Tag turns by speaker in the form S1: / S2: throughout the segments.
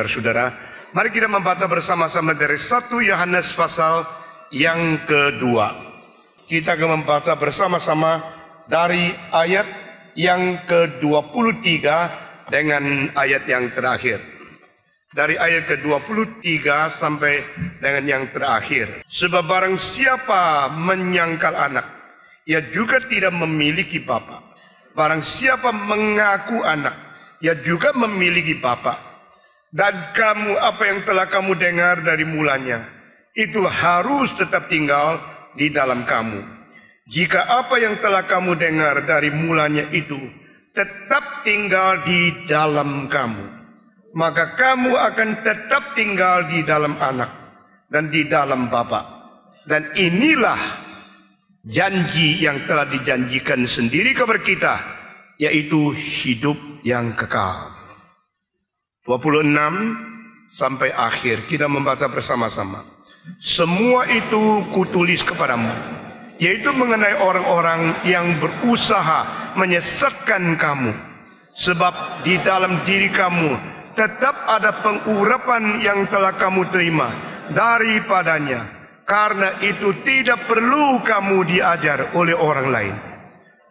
S1: saudara-saudara. Mari kita membaca bersama-sama dari 1 Yohanes pasal yang kedua. Kita akan membaca bersama-sama dari ayat yang ke-23 dengan ayat yang terakhir. Dari ayat ke-23 sampai dengan yang terakhir. Sebab barang siapa menyangkal anak, ia juga tidak memiliki bapa. Barang siapa mengaku anak, ia juga memiliki bapa. Dan kamu, apa yang telah kamu dengar dari mulanya, itu harus tetap tinggal di dalam kamu. Jika apa yang telah kamu dengar dari mulanya itu tetap tinggal di dalam kamu, maka kamu akan tetap tinggal di dalam anak dan di dalam bapa. Dan inilah janji yang telah dijanjikan sendiri kepada kita, yaitu hidup yang kekal. 26 sampai akhir kita membaca bersama-sama. Semua itu kutulis kepadamu, yaitu mengenai orang-orang yang berusaha menyesatkan kamu. Sebab di dalam diri kamu tetap ada pengurapan yang telah kamu terima daripadanya. Karena itu tidak perlu kamu diajar oleh orang lain.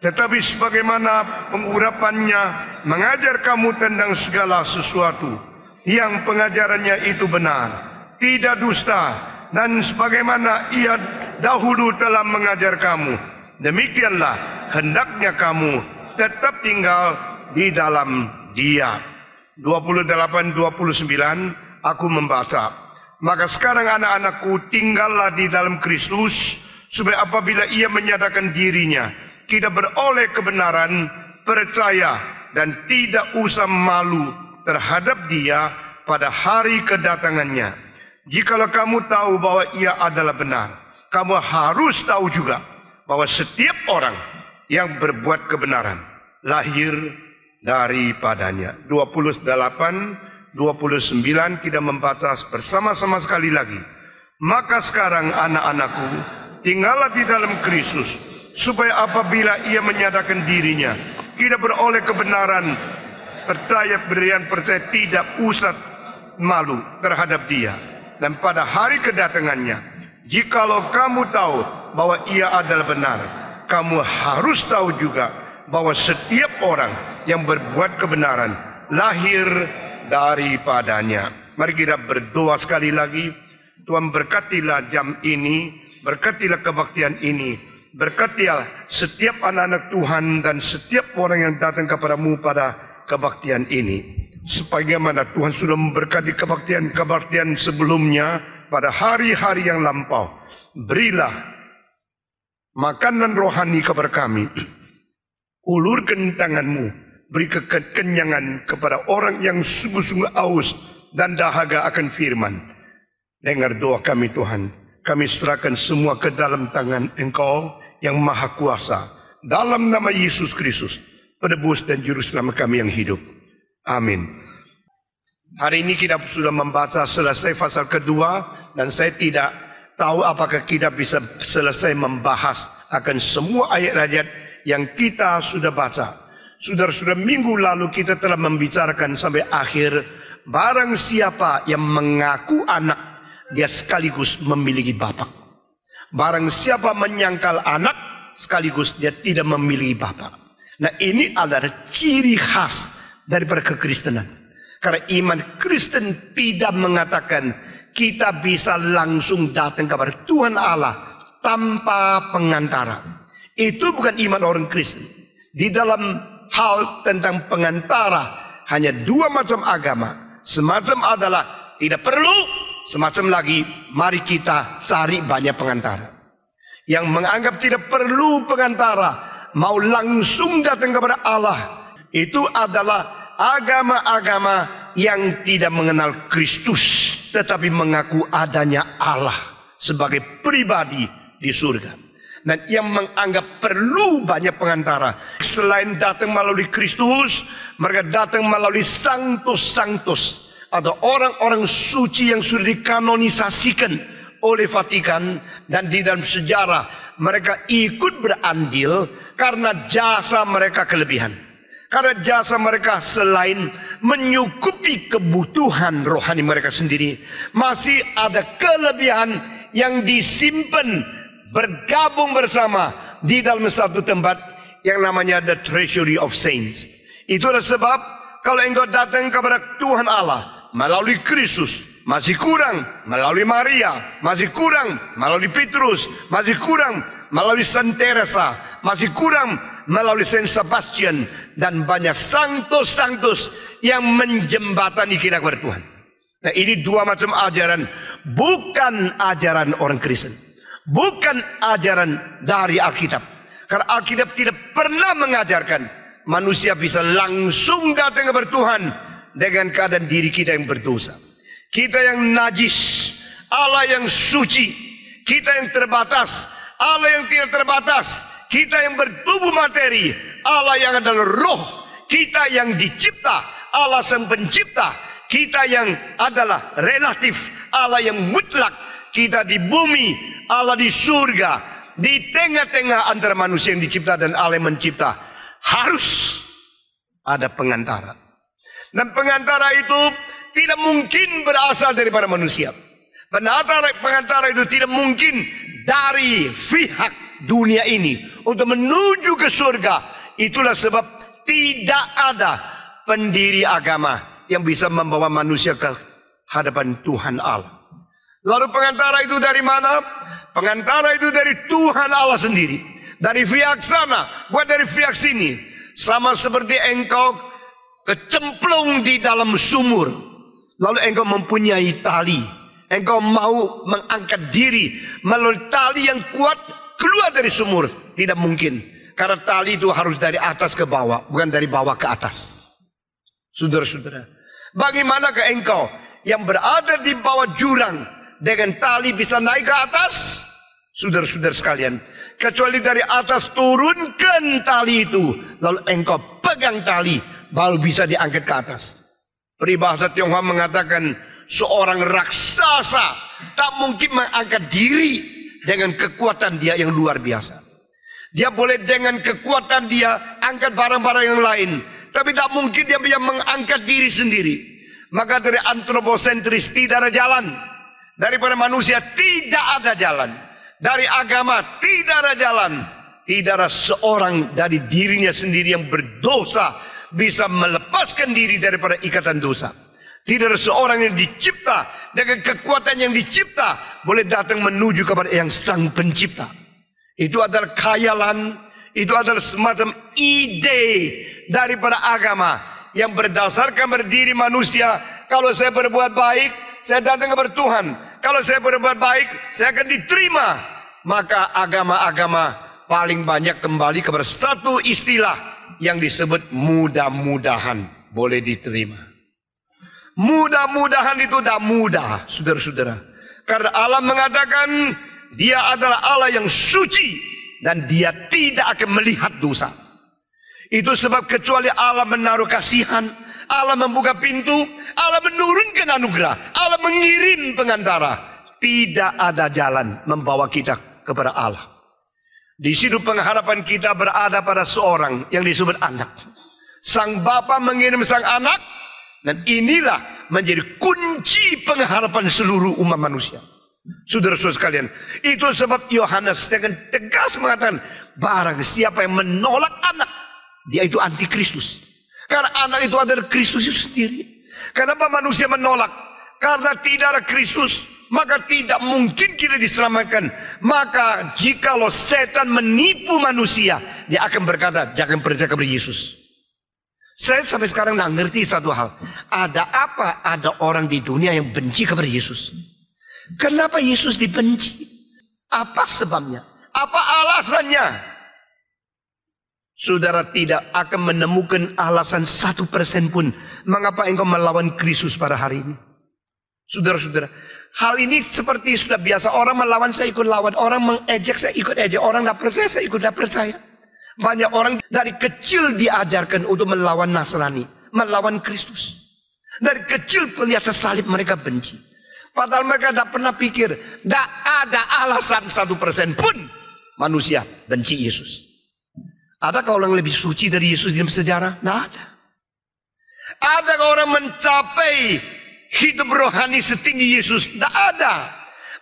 S1: Tetapi sebagaimana pengurapannya mengajar kamu tentang segala sesuatu, yang pengajarannya itu benar, tidak dusta, dan sebagaimana ia dahulu telah mengajar kamu, demikianlah hendaknya kamu tetap tinggal di dalam Dia. 28-29 aku membaca. Maka sekarang anak-anakku, tinggallah di dalam Kristus, supaya apabila ia menyatakan dirinya, kita beroleh kebenaran, percaya, dan tidak usah malu terhadap Dia pada hari kedatangannya. Jikalau kamu tahu bahwa ia adalah benar, kamu harus tahu juga bahwa setiap orang yang berbuat kebenaran lahir daripadanya. 28-29 kita membaca bersama-sama sekali lagi. Maka sekarang anak-anakku, tinggallah di dalam Kristus, supaya apabila ia menyatakan dirinya, kita beroleh kebenaran, berian percaya, tidak usah malu terhadap Dia. Dan pada hari kedatangannya, jikalau kamu tahu bahwa ia adalah benar, kamu harus tahu juga bahwa setiap orang yang berbuat kebenaran lahir daripadanya. Mari kita berdoa sekali lagi. Tuhan, berkatilah jam ini, berkatilah kebaktian ini, berkatilah setiap anak-anak Tuhan dan setiap orang yang datang kepadamu pada kebaktian ini. Sebagaimana Tuhan sudah memberkati kebaktian sebelumnya pada hari-hari yang lampau, berilah makanan rohani kepada kami. Ulurkan tanganmu, beri kekenyangan kepada orang yang sungguh-sungguh aus dan dahaga akan firman. Dengar doa kami Tuhan, kami serahkan semua ke dalam tangan Engkau yang Maha Kuasa. Dalam nama Yesus Kristus, penebus dan juru selamat kami yang hidup. Amin. Hari ini kita sudah membaca selesai pasal kedua, dan saya tidak tahu apakah kita bisa selesai membahas akan semua ayat-ayat yang kita sudah baca. Saudara-saudara, minggu lalu kita telah membicarakan sampai akhir, barang siapa yang mengaku anak, dia sekaligus memiliki bapa. Barang siapa menyangkal anak, sekaligus dia tidak memiliki bapa. Nah, ini adalah ciri khas daripada kekristenan. Karena iman Kristen tidak mengatakan kita bisa langsung datang kepada Tuhan Allah tanpa pengantara. Itu bukan iman orang Kristen. Di dalam hal tentang pengantara, hanya dua macam agama. Semacam adalah tidak perlu, semacam lagi mari kita cari banyak pengantara. Yang menganggap tidak perlu pengantara, mau langsung datang kepada Allah, itu adalah agama-agama yang tidak mengenal Kristus, tetapi mengaku adanya Allah sebagai pribadi di surga. Dan yang menganggap perlu banyak pengantara, selain datang melalui Kristus, mereka datang melalui Sanctus atau orang-orang suci yang sudah dikanonisasikan oleh Vatikan. Dan di dalam sejarah mereka ikut berandil karena jasa mereka kelebihan. Karena jasa mereka selain menyukupi kebutuhan rohani mereka sendiri, masih ada kelebihan yang disimpan bergabung bersama di dalam satu tempat yang namanya the treasury of saints. Itulah sebab kalau engkau datang kepada Tuhan Allah melalui Kristus, masih kurang melalui Maria, masih kurang melalui Petrus, masih kurang melalui Saint Teresa, masih kurang melalui Saint Sebastian, dan banyak santos-santos yang menjembatani kita kepada Tuhan. Nah, ini dua macam ajaran, bukan ajaran orang Kristen, bukan ajaran dari Alkitab. Karena Alkitab tidak pernah mengajarkan manusia bisa langsung datang kepada Tuhan dengan keadaan diri kita yang berdosa. Kita yang najis, Allah yang suci. Kita yang terbatas, Allah yang tidak terbatas. Kita yang bertubuh materi, Allah yang adalah roh. Kita yang dicipta, Allah sang pencipta. Kita yang adalah relatif, Allah yang mutlak. Kita di bumi, Allah di surga. Di tengah-tengah antara manusia yang dicipta dan Allah yang mencipta, harus ada pengantara. Dan pengantara itu tidak mungkin berasal daripada manusia. Pengantara itu tidak mungkin dari pihak dunia ini untuk menuju ke surga. Itulah sebab tidak ada pendiri agama yang bisa membawa manusia ke hadapan Tuhan Allah. Lalu pengantara itu dari mana? Pengantara itu dari Tuhan Allah sendiri. Dari pihak sana, bukan dari pihak sini. Sama seperti engkau kecemplung di dalam sumur, lalu engkau mempunyai tali. Engkau mau mengangkat diri melalui tali yang kuat keluar dari sumur. Tidak mungkin. Karena tali itu harus dari atas ke bawah, bukan dari bawah ke atas. Saudara-saudara, bagaimanakah engkau yang berada di bawah jurang dengan tali bisa naik ke atas? Saudara-saudara sekalian, kecuali dari atas turunkan tali itu, lalu engkau pegang tali, baru bisa diangkat ke atas. Peribahasa Tionghoa mengatakan seorang raksasa tak mungkin mengangkat diri dengan kekuatan dia yang luar biasa. Dia boleh dengan kekuatan dia angkat barang-barang yang lain, tapi tak mungkin dia bisa mengangkat diri sendiri. Maka dari antroposentris tidak ada jalan. Daripada manusia tidak ada jalan. Dari agama tidak ada jalan. Tidak ada seorang dari dirinya sendiri yang berdosa bisa melepaskan diri daripada ikatan dosa. Tidak ada seorang yang dicipta dengan kekuatan yang dicipta boleh datang menuju kepada yang sang pencipta. Itu adalah khayalan, itu adalah semacam ide daripada agama yang berdasarkan berdiri manusia. Kalau saya berbuat baik, saya datang kepada Tuhan. Kalau saya berbuat baik, saya akan diterima. Maka agama-agama paling banyak kembali kepada satu istilah yang disebut mudah-mudahan boleh diterima. Mudah-mudahan itu tak mudah, saudara-saudara. Karena Allah mengatakan Dia adalah Allah yang suci dan Dia tidak akan melihat dosa. Itu sebab kecuali Allah menaruh kasihan, Allah membuka pintu, Allah menurunkan anugerah, Allah mengirim pengantara, tidak ada jalan membawa kita kepada Allah. Di situ pengharapan kita berada pada seorang yang disebut anak. Sang Bapa mengirim sang anak, dan inilah menjadi kunci pengharapan seluruh umat manusia. Saudara-saudara sekalian, itu sebab Yohanes dengan tegas mengatakan, barang siapa yang menolak anak, dia itu antikristus. Karena anak itu adalah Kristus itu sendiri. Kenapa manusia menolak? Karena tidak ada Kristus, maka tidak mungkin kita diselamatkan. Maka jikalau setan menipu manusia, dia akan berkata, jangan percaya kepada Yesus. Saya sampai sekarang tidak ngerti satu hal. Ada apa? Ada orang di dunia yang benci kepada Yesus. Kenapa Yesus dibenci? Apa sebabnya? Apa alasannya? Saudara tidak akan menemukan alasan 1% pun mengapa engkau melawan Kristus pada hari ini. Saudara-saudara, hal ini seperti sudah biasa. Orang melawan, saya ikut lawan. Orang mengejek, saya ikut ejek. Orang tidak percaya, saya ikut tidak percaya. Banyak orang dari kecil diajarkan untuk melawan Nasrani, melawan Kristus. Dari kecil melihat salib mereka benci. Padahal mereka tidak pernah pikir, tidak ada alasan 1% pun manusia benci Yesus. Adakah orang lebih suci dari Yesus dalam sejarah? Tidak ada. Adakah orang mencapai hidup rohani setinggi Yesus? Tidak ada.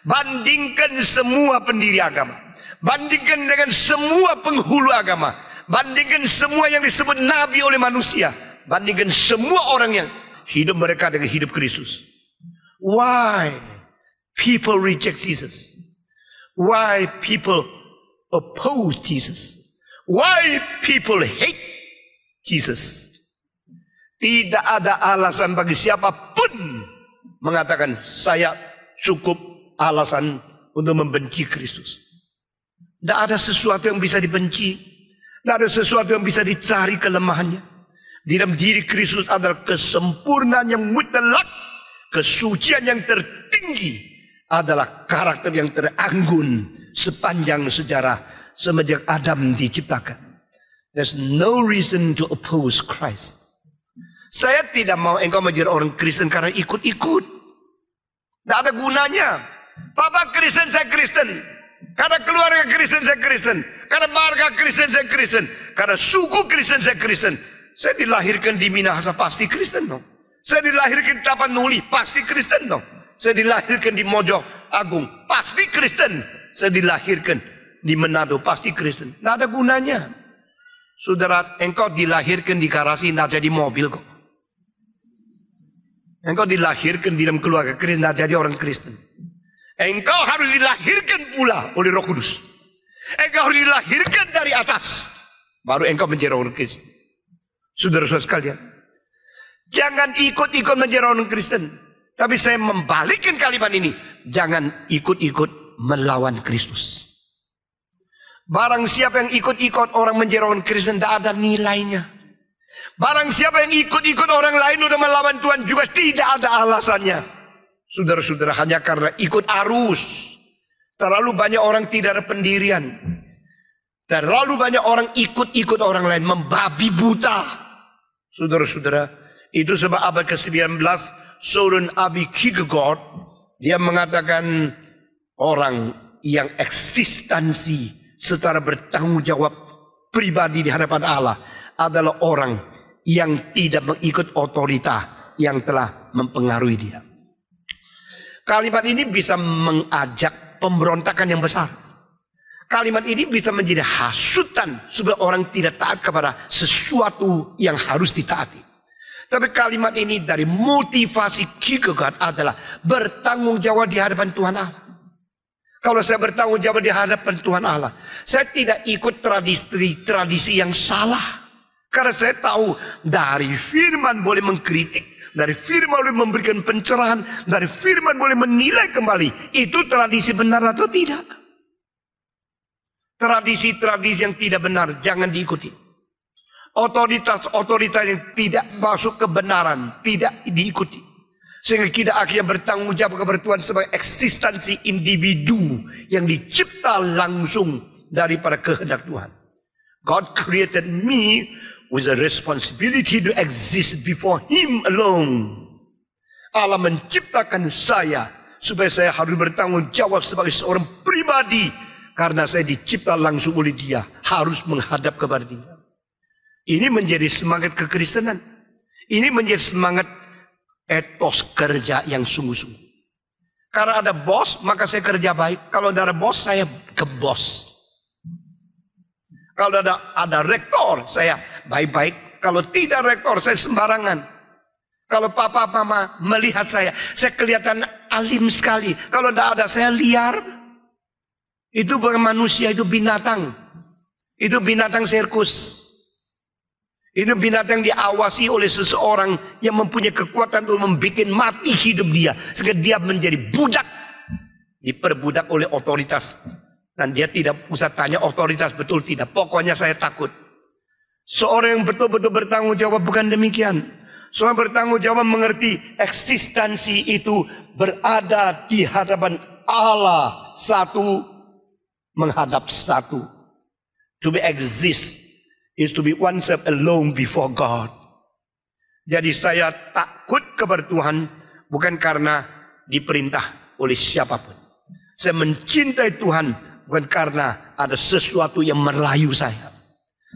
S1: Bandingkan semua pendiri agama. Bandingkan dengan semua penghulu agama. Bandingkan semua yang disebut nabi oleh manusia. Bandingkan semua orang yang hidup mereka dengan hidup Kristus. Why people reject Jesus? Why people oppose Jesus? Why people hate Jesus? Tidak ada alasan bagi siapapun mengatakan saya cukup alasan untuk membenci Kristus. Tidak ada sesuatu yang bisa dibenci. Tidak ada sesuatu yang bisa dicari kelemahannya. Di dalam diri Kristus adalah kesempurnaan yang mutlak. Kesucian yang tertinggi adalah karakter yang teranggun sepanjang sejarah semenjak Adam diciptakan. There's no reason to oppose Christ. Saya tidak mau engkau menjadi orang Kristen karena ikut-ikut. Tidak ada gunanya. Papa Kristen, saya Kristen. Karena keluarga Kristen, saya Kristen. Karena marga Kristen, saya Kristen. Karena suku Kristen, saya Kristen. Saya dilahirkan di Minahasa, pasti Kristen dong. Saya dilahirkan di Tapanuli, pasti Kristen dong. Saya dilahirkan di Mojo Agung, pasti Kristen. Saya dilahirkan di Manado, pasti Kristen. Tidak ada gunanya. Saudara, engkau dilahirkan di garasi, tidak jadi mobil kok. Engkau dilahirkan di dalam keluarga Kristen, tidak jadi orang Kristen. Engkau harus dilahirkan pula oleh Roh Kudus. Engkau harus dilahirkan dari atas. Baru engkau menjadi orang Kristen. Saudara-saudara sekalian, jangan ikut-ikut menjadi orang Kristen. Tapi saya membalikkan kalimat ini. Jangan ikut-ikut melawan Kristus. Barang siapa yang ikut-ikut orang menjadi orang Kristen, tidak ada nilainya. Barang siapa yang ikut-ikut orang lain untuk melawan Tuhan juga tidak ada alasannya. Saudara-saudara, hanya karena ikut arus. Terlalu banyak orang tidak ada pendirian. Terlalu banyak orang ikut-ikut orang lain, membabi buta. Saudara-saudara, itu sebab abad ke-19 Søren Abi Kierkegaard dia mengatakan orang yang eksistensi secara bertanggung jawab pribadi di hadapan Allah adalah orang yang tidak mengikut otorita yang telah mempengaruhi dia. Kalimat ini bisa mengajak pemberontakan yang besar. Kalimat ini bisa menjadi hasutan supaya orang tidak taat kepada sesuatu yang harus ditaati. Tapi kalimat ini dari motivasi Kierkegaard adalah bertanggung jawab di hadapan Tuhan Allah. Kalau saya bertanggung jawab di hadapan Tuhan Allah, saya tidak ikut tradisi yang salah. Karena saya tahu dari firman boleh mengkritik, dari firman boleh memberikan pencerahan, dari firman boleh menilai kembali itu tradisi benar atau tidak. Tradisi-tradisi yang tidak benar jangan diikuti. Otoritas-otoritas yang tidak masuk kebenaran tidak diikuti. Sehingga kita akhirnya bertanggung jawab kepada Tuhan sebagai eksistensi individu yang dicipta langsung daripada kehendak Tuhan. God created me with a responsibility to exist before Him alone. Allah menciptakan saya supaya saya harus bertanggung jawab sebagai seorang pribadi. Karena saya dicipta langsung oleh Dia, harus menghadap kepada Dia. Ini menjadi semangat kekristenan. Ini menjadi semangat etos kerja yang sungguh-sungguh. Karena ada bos, maka saya kerja baik. Kalau tidak ada bos, saya ke bos. Kalau ada rektor, saya baik-baik. Kalau tidak rektor, saya sembarangan. Kalau papa mama melihat saya kelihatan alim sekali. Kalau tidak ada, saya liar. Itu bukan manusia, itu binatang. Itu binatang sirkus. Itu binatang diawasi oleh seseorang yang mempunyai kekuatan untuk membuat mati hidup dia. Sehingga dia menjadi budak. Diperbudak oleh otoritas. Dan dia tidak usah tanya otoritas betul tidak. Pokoknya saya takut. Seorang yang betul-betul bertanggung jawab bukan demikian. Seorang bertanggung jawab mengerti eksistensi itu berada di hadapan Allah satu. Menghadap satu. To be exist is to be oneself alone before God. Jadi saya takut kepada Tuhan bukan karena diperintah oleh siapapun. Saya mencintai Tuhan bukan karena ada sesuatu yang merayu saya.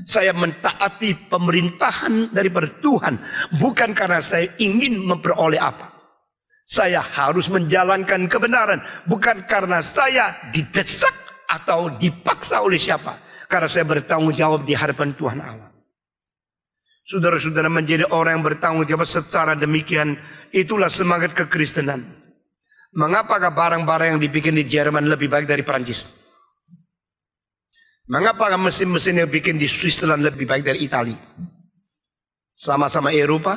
S1: Saya mentaati pemerintahan daripada Tuhan. Bukan karena saya ingin memperoleh apa. Saya harus menjalankan kebenaran. Bukan karena saya didesak atau dipaksa oleh siapa. Karena saya bertanggung jawab di hadapan Tuhan Allah. Saudara-saudara, menjadi orang yang bertanggung jawab secara demikian, itulah semangat kekristenan. Mengapakah barang-barang yang dibikin di Jerman lebih baik dari Perancis? Mengapa mesin-mesin yang bikin di Switzerland lebih baik dari Italia? Sama-sama Eropa,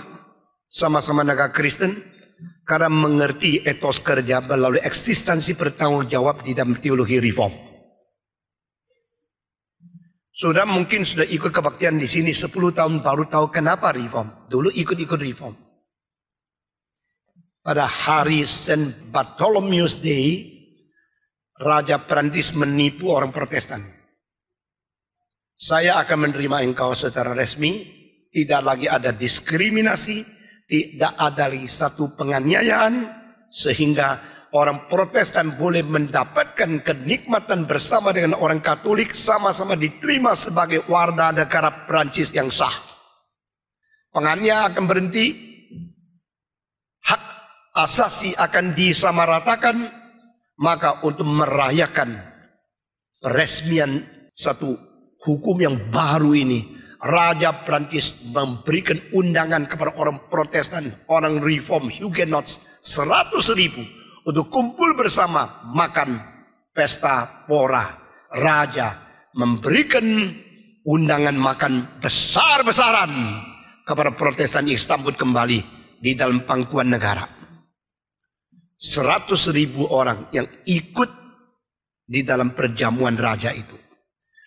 S1: sama-sama negara Kristen, karena mengerti etos kerja melalui eksistensi bertanggung jawab di dalam teologi reform. Saudara mungkin sudah ikut kebaktian di sini 10 tahun baru tahu kenapa reform. Dulu ikut-ikut reform. Pada hari St. Bartholomew's Day, Raja Perancis menipu orang Protestan. Saya akan menerima engkau secara resmi, tidak lagi ada diskriminasi, tidak ada lagi satu penganiayaan, sehingga orang Protestan boleh mendapatkan kenikmatan bersama dengan orang Katolik, sama-sama diterima sebagai warga negara Perancis yang sah. Penganiayaan akan berhenti, hak asasi akan disamaratakan, maka untuk merayakan peresmian satu hukum yang baru ini, Raja Prancis memberikan undangan kepada orang Protestan, orang Reform, Huguenots 100.000 untuk kumpul bersama makan pesta pora. Raja memberikan undangan makan besar-besaran kepada Protestan yang sambut kembali di dalam pangkuan negara. 100.000 orang yang ikut di dalam perjamuan raja itu.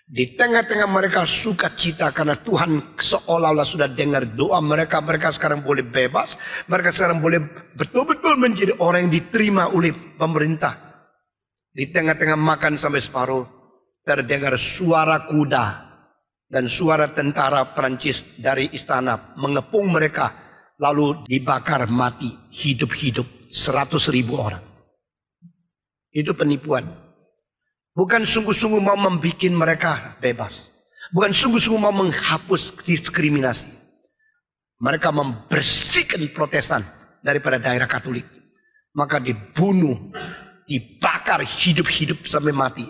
S1: Di tengah-tengah mereka sukacita karena Tuhan seolah-olah sudah dengar doa mereka. Mereka sekarang boleh bebas. Mereka sekarang boleh betul-betul menjadi orang yang diterima oleh pemerintah. Di tengah-tengah makan sampai separuh, terdengar suara kuda dan suara tentara Perancis dari istana mengepung mereka. Lalu dibakar mati hidup-hidup 100.000 orang. Itu penipuan. Bukan sungguh-sungguh mau membuat mereka bebas. Bukan sungguh-sungguh mau menghapus diskriminasi. Mereka membersihkan Protestan daripada daerah Katolik. Maka dibunuh, dibakar hidup-hidup sampai mati.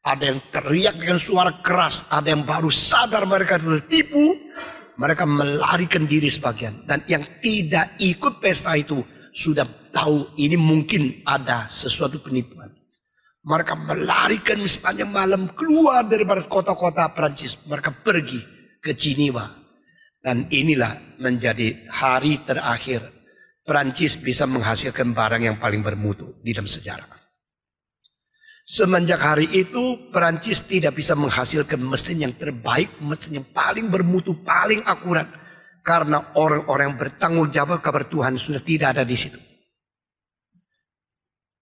S1: Ada yang teriak dengan suara keras. Ada yang baru sadar mereka tertipu. Mereka melarikan diri sebagian. Dan yang tidak ikut pesta itu sudah tahu ini mungkin ada sesuatu penipuan. Mereka melarikan sepanjang malam keluar daripada kota-kota Perancis. Mereka pergi ke Jenewa. Dan inilah menjadi hari terakhir Perancis bisa menghasilkan barang yang paling bermutu di dalam sejarah. Semenjak hari itu Perancis tidak bisa menghasilkan mesin yang terbaik, mesin yang paling bermutu, paling akurat. Karena orang-orang yang bertanggung jawab kepada Tuhan sudah tidak ada di situ.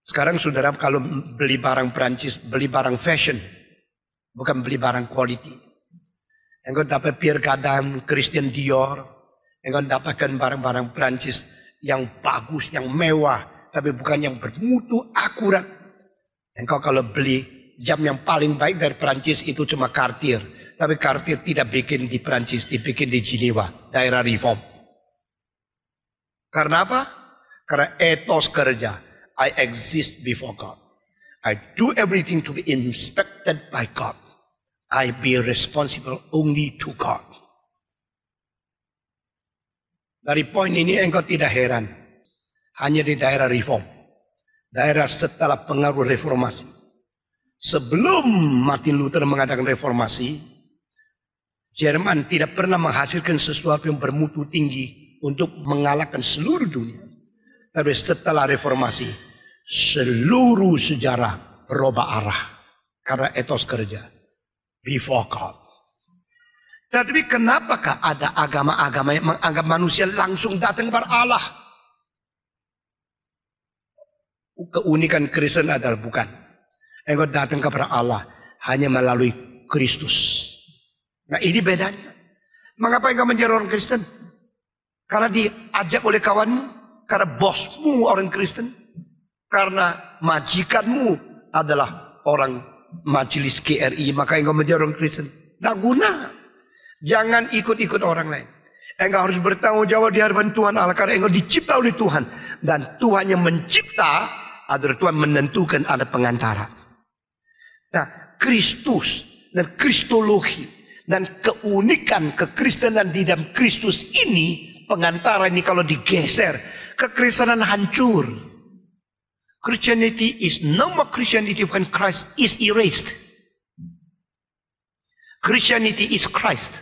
S1: Sekarang saudara kalau beli barang Perancis, beli barang fashion. Bukan beli barang quality. Engkau dapat Pierre Cardin, Christian Dior. Engkau dapatkan barang-barang Perancis yang bagus, yang mewah. Tapi bukan yang bermutu, akurat. Engkau kalau beli jam yang paling baik dari Perancis itu cuma Cartier. Tapi Cartier tidak bikin di Perancis, dibikin di Jenewa, daerah Reform. Karena apa? Karena etos kerja. I exist before God. I do everything to be inspected by God. I be responsible only to God. Dari poin ini engkau tidak heran. Hanya di daerah Reform. Daerah setelah pengaruh reformasi. Sebelum Martin Luther mengadakan reformasi, Jerman tidak pernah menghasilkan sesuatu yang bermutu tinggi untuk mengalahkan seluruh dunia. Tapi setelah reformasi, seluruh sejarah berubah arah. Karena etos kerja. Before God. Tapi kenapakah ada agama-agama yang menganggap manusia langsung datang kepada Allah? Keunikan Kristen adalah bukan. Engkau datang kepada Allah hanya melalui Kristus. Nah ini bedanya. Mengapa engkau menjadi orang Kristen? Karena diajak oleh kawanmu? Karena bosmu orang Kristen? Karena majikanmu adalah orang majelis GRI, maka engkau menjadi orang Kristen? Tak guna. Jangan ikut-ikut orang lain. Engkau harus bertanggung jawab di hadapan Tuhan Allah. Karena engkau dicipta oleh Tuhan. Dan Tuhan yang mencipta adalah Tuhan menentukan ada pengantara. Nah, Kristus dan kristologi dan keunikan kekristenan di dalam Kristus ini, pengantara ini kalau digeser, kekristenan hancur. Christianity is no more Christianity when Christ is erased. Christianity is Christ.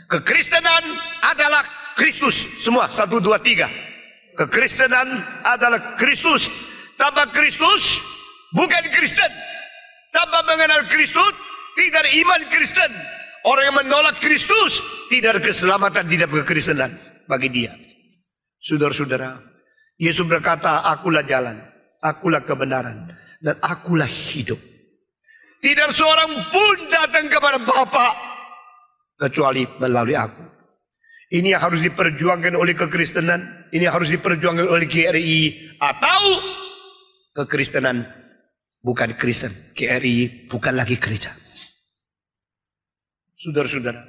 S1: Kekristenan adalah Kristus. Semua 1, 2, 3. Kekristenan adalah Kristus. Tanpa Kristus bukan Kristen. Tanpa mengenal Kristus tidak ada iman Kristen. Orang yang menolak Kristus tidak ada keselamatan di dalam kekristenan bagi dia. Saudara-saudara, Yesus berkata, akulah jalan, akulah kebenaran, dan akulah hidup. Tidak seorang pun datang kepada Bapa kecuali melalui aku. Ini yang harus diperjuangkan oleh kekristenan. Ini yang harus diperjuangkan oleh GRI. Atau kekristenan bukan Kristen. GRI bukan lagi gereja. Saudara-saudara,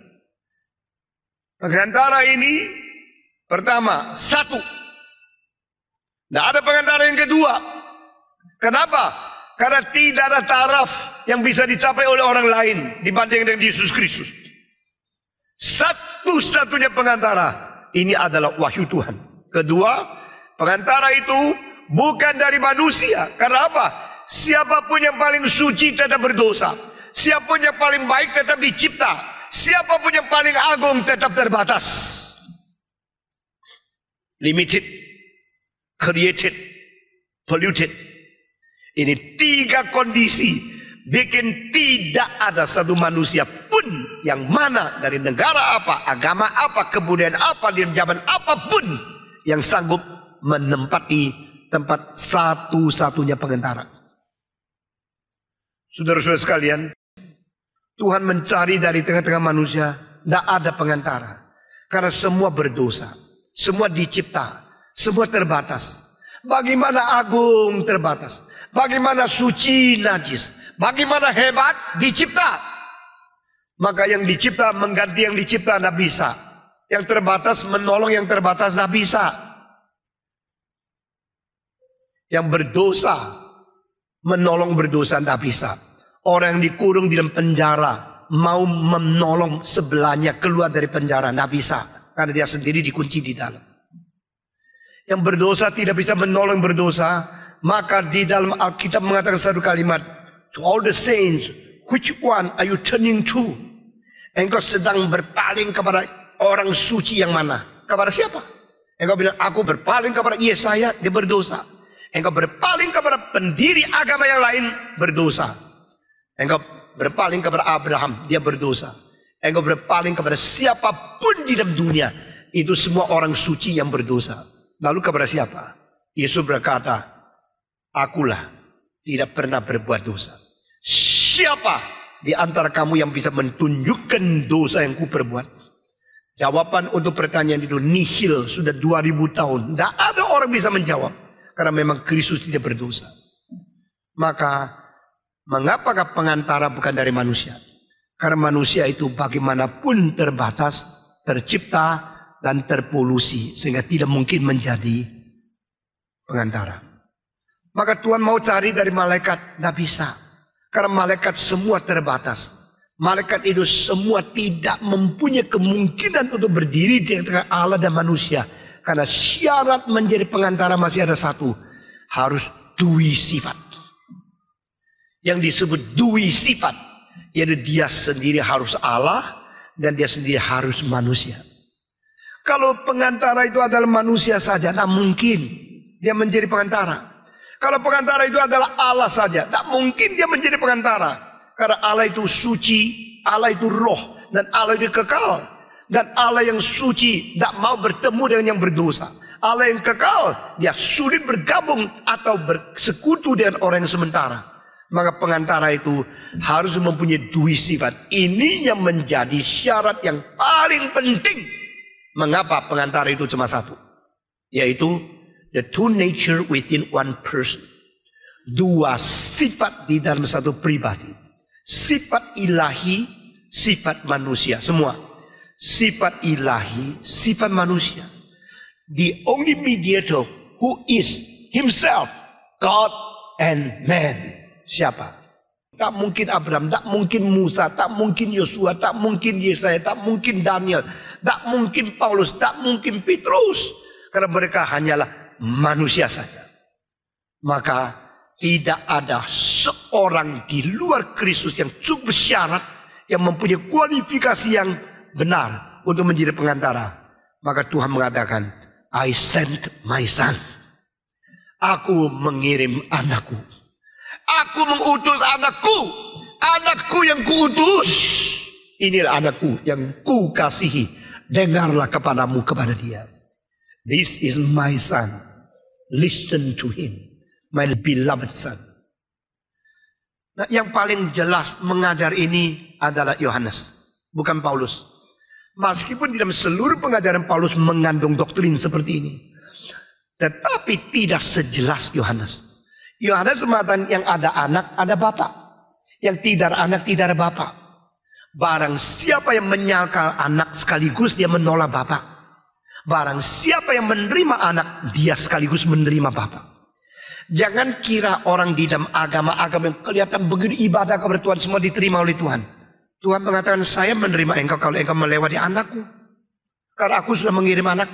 S1: pengantara ini pertama, satu. Tidak ada pengantara yang kedua. Kenapa? Karena tidak ada taraf yang bisa dicapai oleh orang lain dibanding dengan Yesus Kristus. Satu-satunya pengantara ini adalah wahyu Tuhan. Kedua, pengantara itu bukan dari manusia. Karena apa? Siapapun yang paling suci tetap berdosa. Siapapun yang paling baik tetap dicipta. Siapapun yang paling agung tetap terbatas. Limited, created, polluted. Ini 3 kondisi bikin tidak ada satu manusia pun yang mana dari negara apa, agama apa, kebudayaan apa, di zaman apapun yang sanggup menempati tempat satu-satunya pengantara. Saudara-saudara sekalian, Tuhan mencari dari tengah-tengah manusia, tidak ada pengantara. Karena semua berdosa, semua dicipta, semua terbatas. Bagaimana agung terbatas, bagaimana suci najis, bagaimana hebat dicipta. Maka yang dicipta mengganti yang dicipta tidak bisa. Yang terbatas menolong yang terbatas tidak bisa. Yang berdosa menolong berdosa tidak bisa. Orang yang dikurung di dalam penjara mau menolong sebelahnya keluar dari penjara tidak bisa. Karena dia sendiri dikunci di dalam. Yang berdosa tidak bisa menolong berdosa. Maka di dalam Alkitab mengatakan satu kalimat, to all the saints, which one are you turning to? Engkau sedang berpaling kepada orang suci yang mana? Kepada siapa? Engkau bilang, aku berpaling kepada Yesaya, dia berdosa. Engkau berpaling kepada pendiri agama yang lain, berdosa. Engkau berpaling kepada Abraham, dia berdosa. Engkau berpaling kepada siapapun di dalam dunia, itu semua orang suci yang berdosa. Lalu kepada siapa? Yesus berkata, akulah tidak pernah berbuat dosa. Siapa di antara kamu yang bisa mentunjukkan dosa yang kuperbuat? Jawaban untuk pertanyaan itu nihil, sudah 2000 tahun. Tidak ada orang bisa menjawab. Karena memang Kristus tidak berdosa. Maka mengapakah pengantara bukan dari manusia? Karena manusia itu bagaimanapun terbatas, tercipta, dan terpolusi. Sehingga tidak mungkin menjadi pengantara. Maka Tuhan mau cari dari malaikat, tidak bisa. Karena malaikat semua terbatas. Malaikat itu semua tidak mempunyai kemungkinan untuk berdiri di antara Allah dan manusia. Karena syarat menjadi pengantara masih ada satu. Harus dui sifat. Yang disebut dui sifat, yaitu dia sendiri harus Allah dan dia sendiri harus manusia. Kalau pengantara itu adalah manusia saja, tak mungkin dia menjadi pengantara. Kalau pengantara itu adalah Allah saja, tak mungkin dia menjadi pengantara. Karena Allah itu suci, Allah itu roh, dan Allah itu kekal. Dan Allah yang suci tidak mau bertemu dengan yang berdosa. Allah yang kekal, dia sulit bergabung atau bersekutu dengan orang yang sementara. Maka pengantara itu harus mempunyai dua sifat. Ini yang menjadi syarat yang paling penting. Mengapa pengantara itu cuma satu? Yaitu the two nature within one person. Dua sifat di dalam satu pribadi. Sifat ilahi, sifat manusia. Semua.
S2: sifat ilahi, sifat manusia. The only mediator who is himself God and man. Siapa? Tak mungkin Abraham, tak mungkin Musa, tak mungkin Yosua, tak mungkin Yesaya, tak mungkin Daniel, tak mungkin Paulus, tak mungkin Petrus. Karena mereka hanyalah manusia saja. Maka tidak ada seorang di luar Kristus yang cukup syarat, yang mempunyai kualifikasi yang benar untuk menjadi pengantara. Maka Tuhan mengatakan, I sent my son. Aku mengirim anakku. Aku mengutus anakku. Anakku yang kuutus. Inilah anakku yang ku kasihi. Dengarlah kepadamu kepada dia. This is my son. Listen to him. My beloved son. Nah, yang paling jelas mengajar ini adalah Yohanes. Bukan Paulus. Meskipun dalam seluruh pengajaran Paulus mengandung doktrin seperti ini. Tetapi tidak sejelas Yohanes. Yohanes mengatakan yang ada anak, ada bapak. Yang tidak ada anak, tidak ada bapak. Barang siapa yang menyangkal anak sekaligus dia menolak bapak. Barang siapa yang menerima anak, dia sekaligus menerima bapak. Jangan kira orang di dalam agama-agama yang kelihatan begitu ibadah kepada Tuhan semua diterima oleh Tuhan. Tuhan mengatakan saya menerima engkau kalau engkau melewati anakku. Karena aku sudah mengirim anak.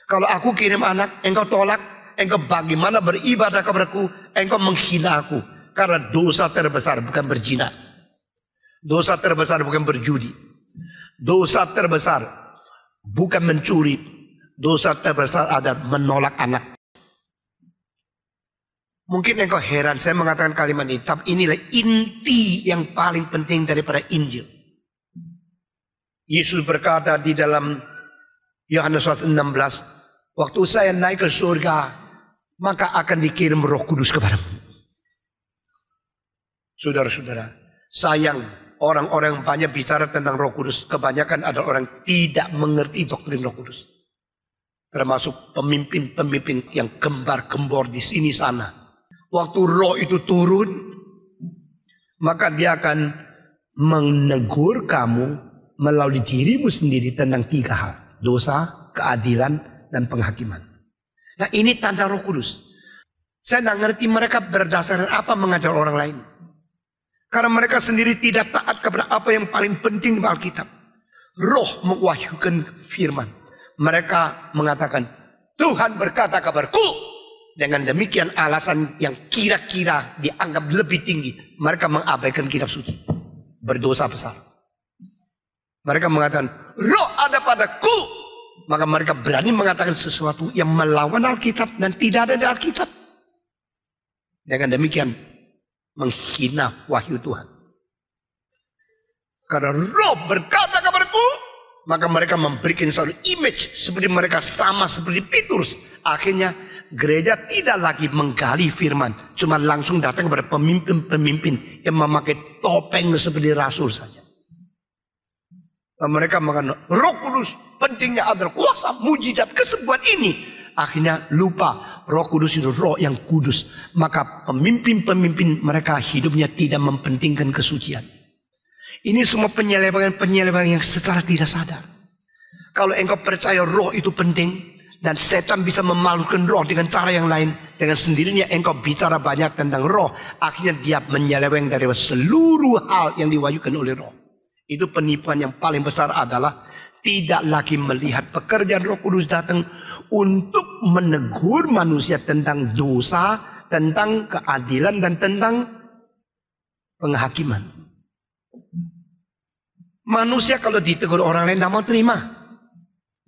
S2: Kalau aku kirim anak, engkau tolak. Engkau bagaimana beribadah kepadaku, engkau menghina aku. Karena dosa terbesar bukan berzina. Dosa terbesar bukan berjudi. Dosa terbesar bukan mencuri. Dosa terbesar adalah menolak anak. Mungkin engkau heran saya mengatakan kalimat ini. Tapi inilah inti yang paling penting daripada Injil. Yesus berkata di dalam Yohanes 16. Waktu saya naik ke surga, maka akan dikirim Roh Kudus kepadamu. Saudara-saudara, sayang orang-orang banyak bicara tentang Roh Kudus. Kebanyakan adalah orang tidak mengerti doktrin Roh Kudus. Termasuk pemimpin-pemimpin yang gembar-gembor di sini sana. Waktu Roh itu turun, maka dia akan menegur kamu melalui dirimu sendiri tentang 3 hal. Dosa, keadilan, dan penghakiman. Nah ini tanda Roh Kudus. Saya tidak ngerti mereka berdasarkan apa mengajar orang lain. Karena mereka sendiri tidak taat kepada apa yang paling penting di Alkitab. Roh mewahyukan firman. Mereka mengatakan, Tuhan berkata kabarku. Dengan demikian alasan yang kira-kira dianggap lebih tinggi. Mereka mengabaikan kitab suci. Berdosa besar. Mereka mengatakan, Roh ada padaku. Maka mereka berani mengatakan sesuatu yang melawan Alkitab dan tidak ada di Alkitab. Dengan demikian menghina wahyu Tuhan. Karena Roh berkata kepadaku, maka mereka memberikan satu image seperti mereka sama seperti Petrus. Akhirnya gereja tidak lagi menggali firman, cuma langsung datang kepada pemimpin-pemimpin yang memakai topeng seperti rasul saja. Dan mereka mengatakan Roh Kudus pentingnya adalah kuasa mujizat kesembuhan ini. Akhirnya lupa Roh Kudus itu roh yang kudus. Maka pemimpin-pemimpin mereka hidupnya tidak mempentingkan kesucian. Ini semua penyelewengan yang secara tidak sadar. Kalau engkau percaya roh itu penting, dan setan bisa memalukan roh dengan cara yang lain, dengan sendirinya engkau bicara banyak tentang roh, akhirnya dia menyeleweng dari seluruh hal yang diwahyukan oleh roh. Itu penipuan yang paling besar adalah tidak lagi melihat pekerjaan Roh Kudus datang untuk menegur manusia tentang dosa, tentang keadilan, dan tentang penghakiman. Manusia kalau ditegur orang lain tidak mau terima.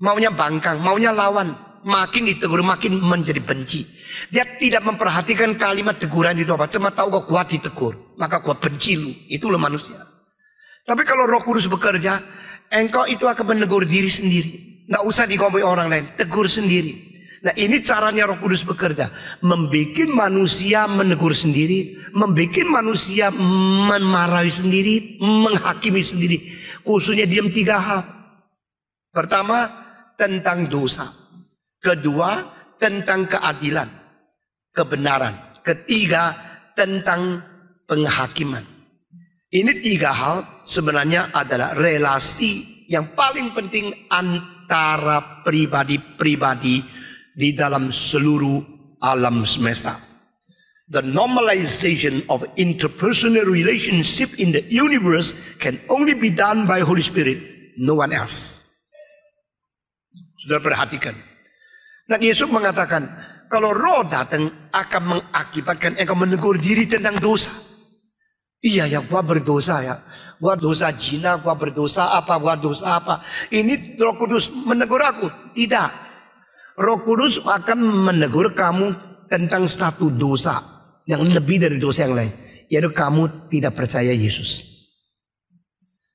S2: Maunya bangkang, maunya lawan. Makin ditegur, makin menjadi benci. Dia tidak memperhatikan kalimat teguran itu apa. Cuma tahu kau kuat ditegur, maka kau benci lu. Itulah manusia. Tapi kalau Roh Kudus bekerja, engkau itu akan menegur diri sendiri. Tidak usah dikomoi orang lain, tegur sendiri. Nah ini caranya Roh Kudus bekerja. Membikin manusia menegur sendiri, membikin manusia memarahi sendiri, menghakimi sendiri. Khususnya diam 3 hal. Pertama, tentang dosa. Kedua, tentang keadilan, kebenaran. Ketiga, tentang penghakiman. Ini 3 hal sebenarnya adalah relasi yang paling penting antara pribadi-pribadi di dalam seluruh alam semesta. The normalization of interpersonal relationship in the universe can only be done by Holy Spirit, no one else. Sudah perhatikan. Dan Yesus mengatakan, kalau roh datang akan mengakibatkan engkau menegur diri tentang dosa. Iya ya, gua berdosa ya. Gua dosa zina, gua berdosa apa, gua dosa apa. Ini Roh Kudus menegur aku. Tidak. Roh Kudus akan menegur kamu tentang satu dosa yang lebih dari dosa yang lain, yaitu kamu tidak percaya Yesus.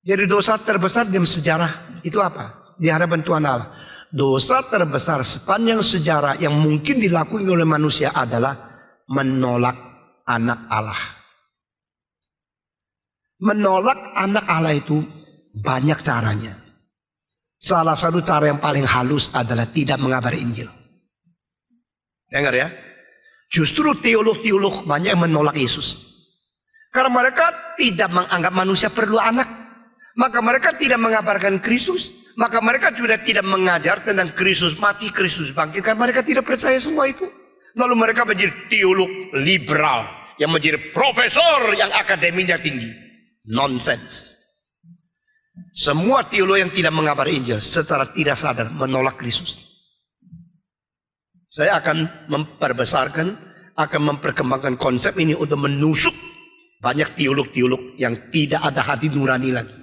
S2: Jadi dosa terbesar dalam sejarah itu apa? Di hadapan Tuhan Allah. Dosa terbesar sepanjang sejarah yang mungkin dilakukan oleh manusia adalah menolak anak Allah. Menolak anak Allah itu banyak caranya. Salah satu cara yang paling halus adalah tidak mengabari Injil. Dengar ya. Justru teolog-teolog banyak yang menolak Yesus. Karena mereka tidak menganggap manusia perlu anak. Maka mereka tidak mengabarkan Kristus. Maka mereka juga tidak mengajar tentang Kristus mati, Kristus bangkit. Karena mereka tidak percaya semua itu. Lalu mereka menjadi teolog liberal. Yang menjadi profesor yang akademinya tinggi. Nonsense. Semua teolog yang tidak mengabari Injil secara tidak sadar menolak Kristus. Saya akan memperbesarkan, akan memperkembangkan konsep ini untuk menusuk banyak teolog-teolog yang tidak ada hati nurani lagi.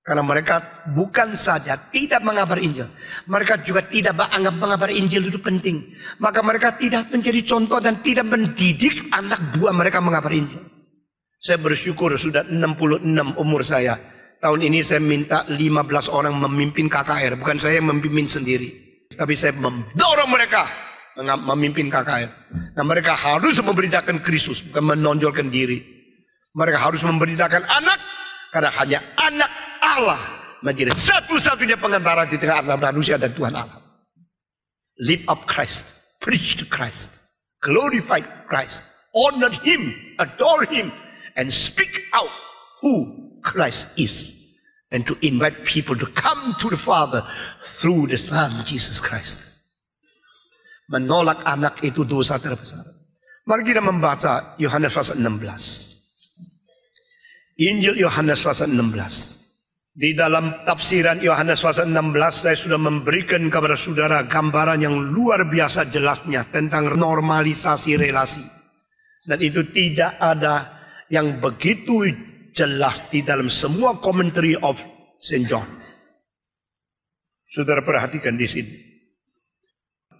S2: Karena mereka bukan saja tidak mengabari Injil, mereka juga tidak menganggap mengabari Injil itu penting. Maka mereka tidak menjadi contoh dan tidak mendidik anak buah mereka mengabari Injil. Saya bersyukur sudah 66 umur saya. Tahun ini saya minta 15 orang memimpin KKR. Bukan saya yang memimpin sendiri. Tapi saya mendorong mereka memimpin KKR. Nah, mereka harus memberitakan Kristus, bukan menonjolkan diri. Mereka harus memberitakan anak, karena hanya anak Allah menjadi satu-satunya pengantara di tengah antara manusia dan Tuhan Allah. Live up Christ, preach to Christ, glorify Christ, honor Him, adore Him, and speak out who Christ is. And to invite people to come to the Father through the Son, Jesus Christ. Menolak anak itu dosa terbesar. Mari kita membaca Yohanes pasal 16. Injil Yohanes pasal 16. Di dalam tafsiran Yohanes pasal 16, saya sudah memberikan kepada saudara gambaran yang luar biasa jelasnya tentang normalisasi relasi. Dan itu tidak ada yang begitu jelas di dalam semua commentary of St. John. Saudara perhatikan di sini.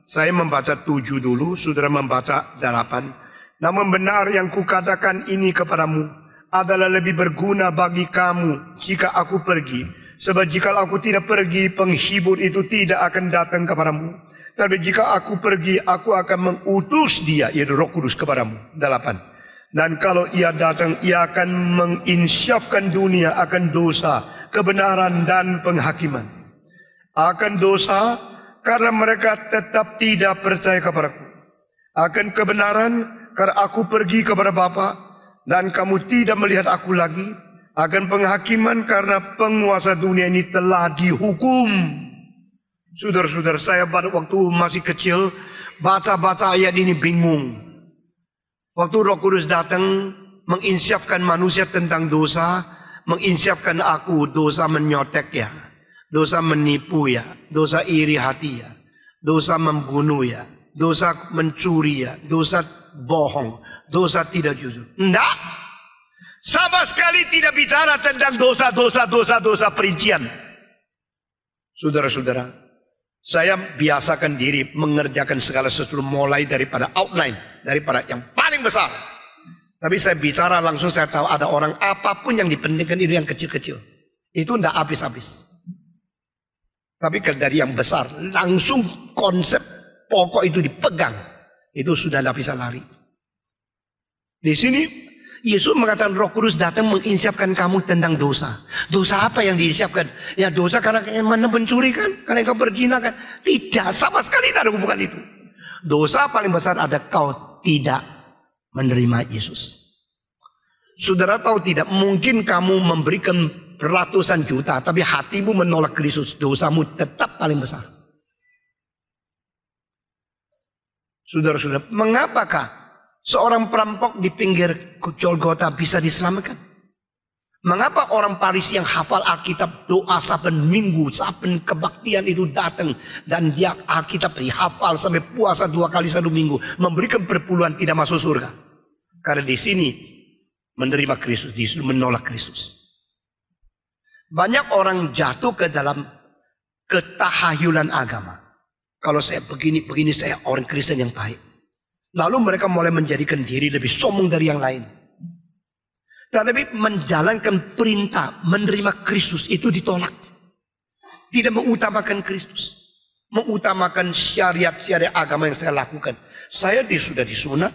S2: Saya membaca 7 dulu, saudara membaca 8. Namun benar yang kukatakan ini kepadamu adalah lebih berguna bagi kamu jika aku pergi. Sebab jika aku tidak pergi, penghibur itu tidak akan datang kepadamu. Tapi jika aku pergi, aku akan mengutus dia, yaitu Roh Kudus kepadamu. 8. Dan kalau ia datang, ia akan menginsyafkan dunia akan dosa, kebenaran dan penghakiman. Akan dosa karena mereka tetap tidak percaya kepadaku. Akan kebenaran karena aku pergi kepada Bapa dan kamu tidak melihat aku lagi. Akan penghakiman karena penguasa dunia ini telah dihukum. Saudara-saudara, saya pada waktu masih kecil baca-baca ayat ini bingung. Waktu Roh Kudus datang menginsyafkan manusia tentang dosa, menginsyafkan aku dosa menyotek ya, dosa menipu ya, dosa iri hati ya, dosa membunuh ya, dosa mencuri ya, dosa bohong, dosa tidak jujur. Enggak, sama sekali tidak bicara tentang dosa perincian. Saudara-saudara, saya biasakan diri mengerjakan segala sesuatu mulai daripada outline, daripada yang paling besar. Tapi saya bicara langsung, saya tahu ada orang apapun yang dipentingkan itu yang kecil-kecil. Itu tidak habis-habis. Tapi dari yang besar, langsung konsep pokok itu dipegang. Itu sudah tidak bisa lari. Di sini Yesus mengatakan Roh Kudus datang menginsyafkan kamu tentang dosa. Dosa apa yang diinsyafkan? Ya dosa karena mencuri kan? Karena kau berzina kan? Tidak, sama sekali tidak ada hubungan itu. Dosa paling besar ada kau tidak menerima Yesus. Saudara tahu tidak? Mungkin kamu memberikan ratusan juta, tapi hatimu menolak Kristus, dosamu tetap paling besar. Saudara-saudara, mengapakah seorang perampok di pinggir Golgota bisa diselamatkan? Mengapa orang Farisi yang hafal Alkitab, doa saben minggu, saben kebaktian itu datang, dan dia Alkitab dihafal sampai puasa 2 kali 1 minggu, memberikan perpuluhan, tidak masuk surga? Karena di sini menerima Kristus, di sini menolak Kristus. Banyak orang jatuh ke dalam ketahayulan agama. Kalau saya begini, saya orang Kristen yang baik. Lalu mereka mulai menjadikan diri lebih sombong dari yang lain. Tetapi menjalankan perintah, menerima Kristus itu ditolak. Tidak mengutamakan Kristus. Mengutamakan syariat-syariat agama yang saya lakukan. Saya sudah disunat.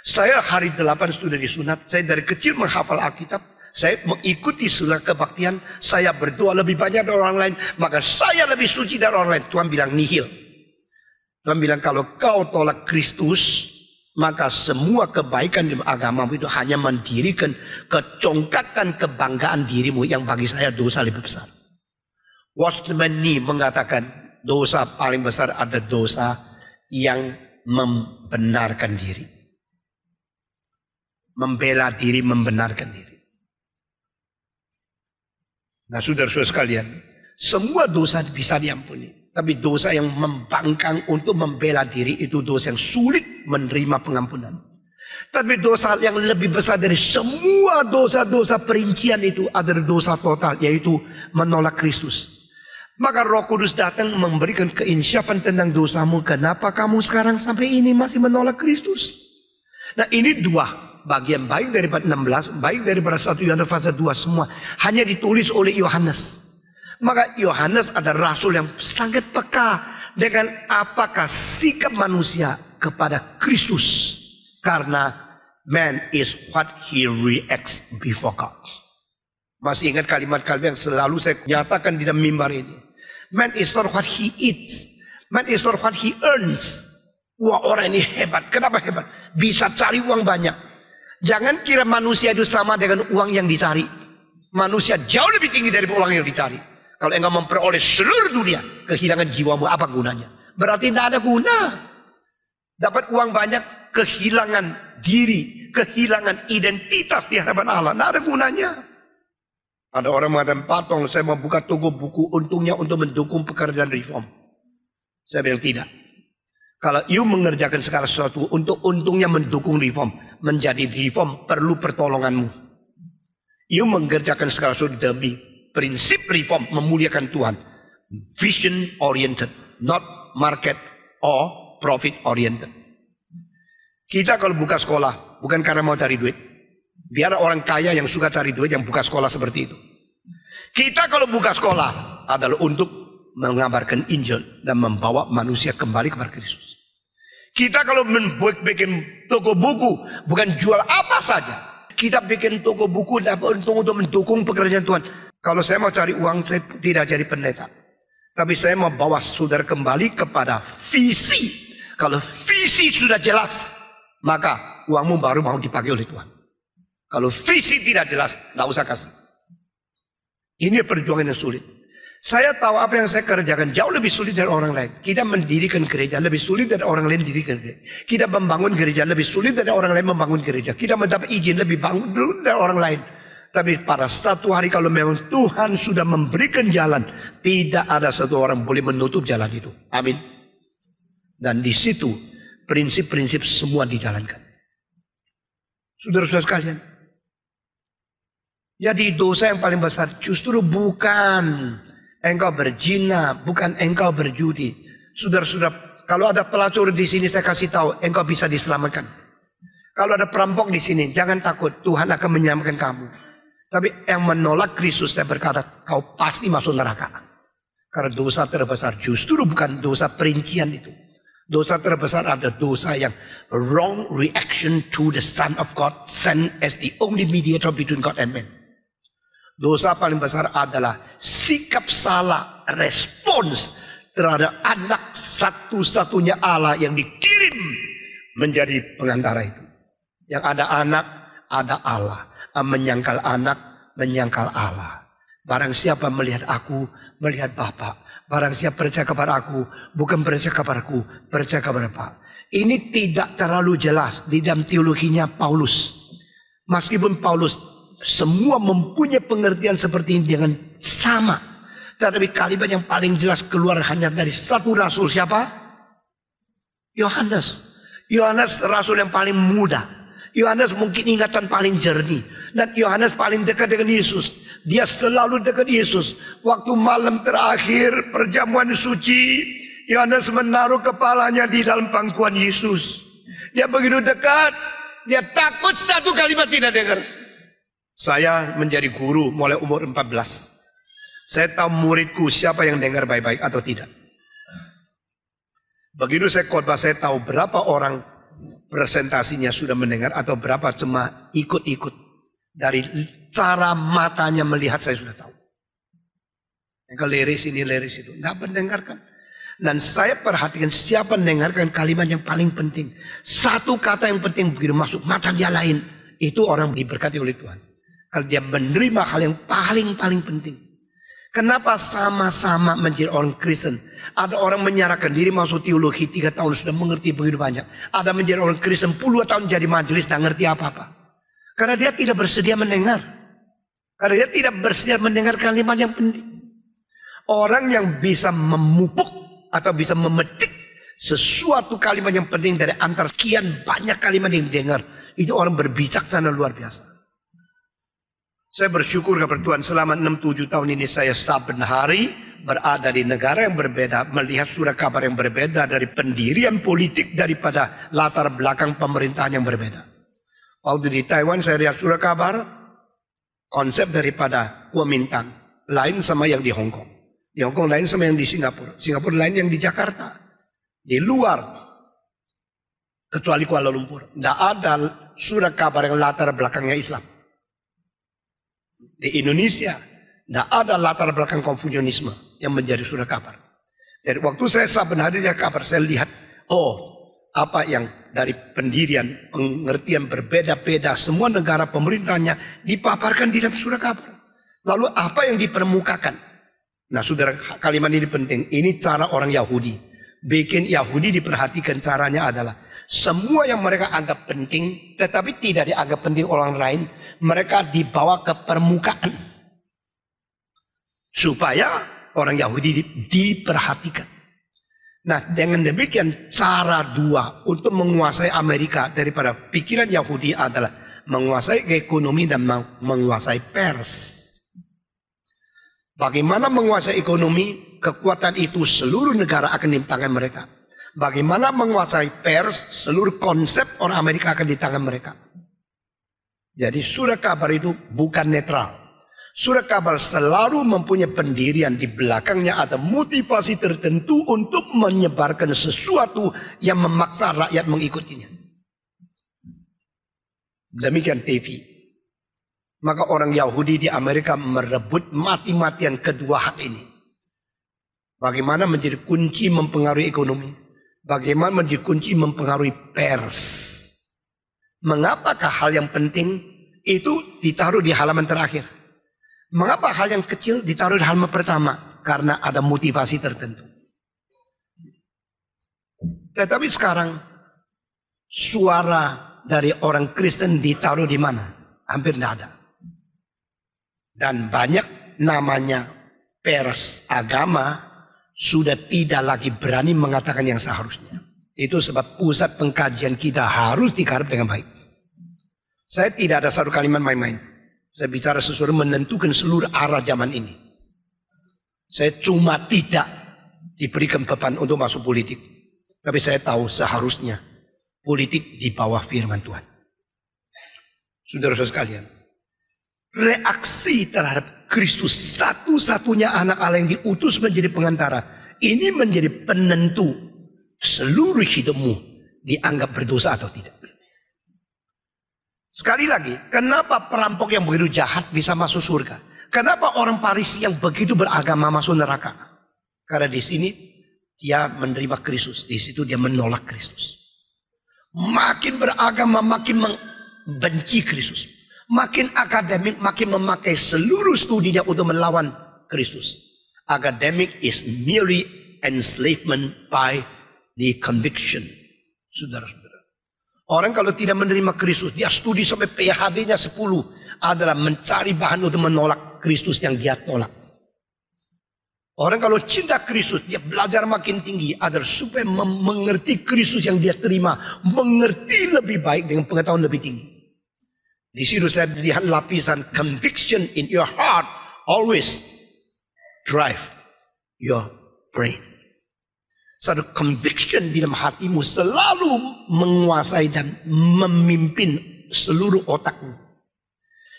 S2: Saya hari 8 sudah disunat. Saya dari kecil menghafal Alkitab. Saya mengikuti segala kebaktian. Saya berdoa lebih banyak dari orang lain. Maka saya lebih suci dari orang lain. Tuhan bilang nihil. Tuhan bilang kalau kau tolak Kristus, maka semua kebaikan di agamamu itu hanya mendirikan kecongkakan kebanggaan dirimu yang bagi saya dosa lebih besar. Watchman Nee mengatakan dosa paling besar ada dosa yang membenarkan diri. Membela diri, membenarkan diri. Nah saudara-saudara sekalian, semua dosa bisa diampuni. Tapi dosa yang membangkang untuk membela diri itu dosa yang sulit menerima pengampunan. Tapi dosa yang lebih besar dari semua dosa-dosa perincian itu adalah dosa total, yaitu menolak Kristus. Maka Roh Kudus datang memberikan keinsyafan tentang dosamu. Kenapa kamu sekarang sampai ini masih menolak Kristus? Nah ini dua bagian, baik daripada 16, baik daripada 1 Yohanes pasal 2 semua hanya ditulis oleh Yohanes. Maka Yohanes adalah rasul yang sangat peka dengan apakah sikap manusia kepada Kristus. Karena man is what he reacts before God. Masih ingat kalimat-kalimat yang selalu saya nyatakan di dalam mimbar ini. Man is not what he eats. Man is not what he earns. Wah, orang ini hebat. Kenapa hebat? Bisa cari uang banyak. Jangan kira manusia itu sama dengan uang yang dicari. Manusia jauh lebih tinggi dari uang yang dicari. Kalau engkau memperoleh seluruh dunia, kehilangan jiwamu apa gunanya? Berarti tidak ada guna. Dapat uang banyak, kehilangan diri, kehilangan identitas di hadapan Allah. Tidak ada gunanya. Ada orang mengatakan, Patong, saya mau buka toko buku, untungnya untuk mendukung pekerjaan reform. Saya bilang tidak. Kalau you mengerjakan segala sesuatu untuk untungnya mendukung reform, menjadi reform perlu pertolonganmu. You mengerjakan segala sesuatu demi prinsip reform memuliakan Tuhan. Vision oriented, not market or profit oriented. Kita kalau buka sekolah bukan karena mau cari duit. Biar orang kaya yang suka cari duit yang buka sekolah seperti itu. Kita kalau buka sekolah adalah untuk mengabarkan Injil dan membawa manusia kembali kepada Kristus. Kita kalau bikin toko buku bukan jual apa saja. Kita bikin toko buku untuk mendukung pekerjaan Tuhan. Kalau saya mau cari uang, saya tidak jadi pendeta. Tapi saya mau bawa saudara kembali kepada visi. Kalau visi sudah jelas, maka uangmu baru mau dipakai oleh Tuhan. Kalau visi tidak jelas, tidak usah kasih. Ini perjuangan yang sulit. Saya tahu apa yang saya kerjakan jauh lebih sulit dari orang lain. Kita mendirikan gereja lebih sulit dari orang lain mendirikan gereja. Kita membangun gereja lebih sulit dari orang lain membangun gereja. Kita mendapat izin lebih bangun dulu dari orang lain. Tapi pada satu hari kalau memang Tuhan sudah memberikan jalan, tidak ada satu orang boleh menutup jalan itu. Amin. Dan di situ prinsip-prinsip semua dijalankan. Saudara-saudara sekalian, jadi dosa yang paling besar justru bukan engkau berzina, bukan engkau berjudi. Saudara-saudara, kalau ada pelacur di sini saya kasih tahu, engkau bisa diselamatkan. Kalau ada perampok di sini, jangan takut, Tuhan akan menyelamatkan kamu. Tapi yang menolak Kristus, saya berkata, kau pasti masuk neraka. Karena dosa terbesar justru bukan dosa perincian itu. Dosa terbesar ada dosa yang wrong reaction to the Son of God, sent as the only mediator between God and man. Dosa paling besar adalah sikap salah, respons terhadap anak satu-satunya Allah yang dikirim menjadi pengantara itu. Yang ada anak, ada Allah. Menyangkal anak, menyangkal Allah. Barang siapa melihat aku, melihat Bapa. Barang siapa percaya kepada aku, bukan percaya kepada aku, percaya kepada Bapa. Ini tidak terlalu jelas di dalam teologinya Paulus. Meskipun Paulus semua mempunyai pengertian seperti ini dengan sama. Tetapi kalimat yang paling jelas keluar hanya dari satu rasul, siapa? Yohanes. Yohanes rasul yang paling muda. Yohanes mungkin ingatan paling jernih. Dan Yohanes paling dekat dengan Yesus. Dia selalu dekat Yesus. Waktu malam terakhir perjamuan suci, Yohanes menaruh kepalanya di dalam pangkuan Yesus. Dia begitu dekat, dia takut satu kalimat tidak dengar. Saya menjadi guru mulai umur 14. Saya tahu muridku siapa yang dengar baik-baik atau tidak. Begitu saya khotbah, saya tahu berapa orang presentasinya sudah mendengar atau berapa cuma ikut-ikut. Dari cara matanya melihat saya sudah tahu. Yang liris ini, liris itu. Tidak mendengarkan. Dan saya perhatikan siapa mendengarkan kalimat yang paling penting. Satu kata yang penting begitu masuk mata dia lain. Itu orang diberkati oleh Tuhan. Kalau dia menerima hal yang paling penting. Kenapa sama-sama menjadi orang Kristen? Ada orang menyerahkan diri masuk teologi 3 tahun sudah mengerti begitu banyak. Ada menjadi orang Kristen puluhan tahun jadi majelis tidak ngerti apa-apa. Karena dia tidak bersedia mendengar. Karena dia tidak bersedia mendengar kalimat yang penting. Orang yang bisa memupuk atau bisa memetik sesuatu kalimat yang penting dari antara sekian banyak kalimat yang didengar. Itu orang berbijaksana luar biasa. Saya bersyukur kepada Tuhan selama 6-7 tahun ini saya saben hari berada di negara yang berbeda. Melihat surat kabar yang berbeda dari pendirian politik daripada latar belakang pemerintahan yang berbeda. Waktu di Taiwan saya lihat surat kabar, konsep daripada Kuomintang lain sama yang di Hong Kong. Di Hong Kong lain sama yang di Singapura. Singapura lain yang di Jakarta. Di luar, kecuali Kuala Lumpur. Tidak ada surat kabar yang latar belakangnya Islam. Di Indonesia, tidak ada latar belakang Konfusianisme yang menjadi surat kabar. Dari waktu saya saben hari lihat kabar, saya lihat, apa yang dari pendirian, pengertian berbeda-beda, semua negara pemerintahnya dipaparkan di dalam surat kabar. Lalu apa yang dipermukakan? Nah saudara, kalimat ini penting. Ini cara orang Yahudi. Bikin Yahudi diperhatikan caranya adalah semua yang mereka anggap penting, tetapi tidak dianggap penting orang lain, mereka dibawa ke permukaan. Supaya orang Yahudi diperhatikan. Nah dengan demikian cara dua untuk menguasai Amerika daripada pikiran Yahudi adalah menguasai ekonomi dan menguasai pers. Bagaimana menguasai ekonomi? Kekuatan itu seluruh negara akan di tangan mereka. Bagaimana menguasai pers? Seluruh konsep orang Amerika akan di tangan mereka. Jadi surat kabar itu bukan netral. Surat kabar selalu mempunyai pendirian di belakangnya ada motivasi tertentu untuk menyebarkan sesuatu yang memaksa rakyat mengikutinya. Demikian TV. Maka orang Yahudi di Amerika merebut mati-matian kedua hak ini. Bagaimana menjadi kunci mempengaruhi ekonomi. Bagaimana menjadi kunci mempengaruhi pers. Mengapakah hal yang penting itu ditaruh di halaman terakhir. Mengapa hal yang kecil ditaruh di halaman pertama? Karena ada motivasi tertentu. Tetapi sekarang suara dari orang Kristen ditaruh di mana? Hampir tidak ada. Dan banyak namanya pers agama sudah tidak lagi berani mengatakan yang seharusnya. Itu sebab pusat pengkajian kita harus digarap dengan baik. Saya tidak ada satu kalimat main-main. Saya bicara sesuatu menentukan seluruh arah zaman ini. Saya cuma tidak diberikan beban untuk masuk politik. Tapi saya tahu seharusnya politik di bawah firman Tuhan. Saudara-saudara sekalian, reaksi terhadap Kristus, satu-satunya anak Allah yang diutus menjadi pengantara, ini menjadi penentu seluruh hidupmu dianggap berdosa atau tidak. Sekali lagi, kenapa perampok yang begitu jahat bisa masuk surga? Kenapa orang Farisi yang begitu beragama masuk neraka? Karena di sini dia menerima Kristus, di situ dia menolak Kristus. Makin beragama, makin membenci Kristus. Makin akademik, makin memakai seluruh studinya untuk melawan Kristus. Academic is merely enslavement by the conviction. Saudara-saudara. Orang kalau tidak menerima Kristus, dia studi sampai PhD-nya 10 adalah mencari bahan untuk menolak Kristus yang dia tolak. Orang kalau cinta Kristus, dia belajar makin tinggi adalah supaya mengerti Kristus yang dia terima, mengerti lebih baik dengan pengetahuan lebih tinggi. Di situ saya lihat lapisan conviction in your heart always drive your brain. Satu conviction di dalam hatimu selalu menguasai dan memimpin seluruh otakmu.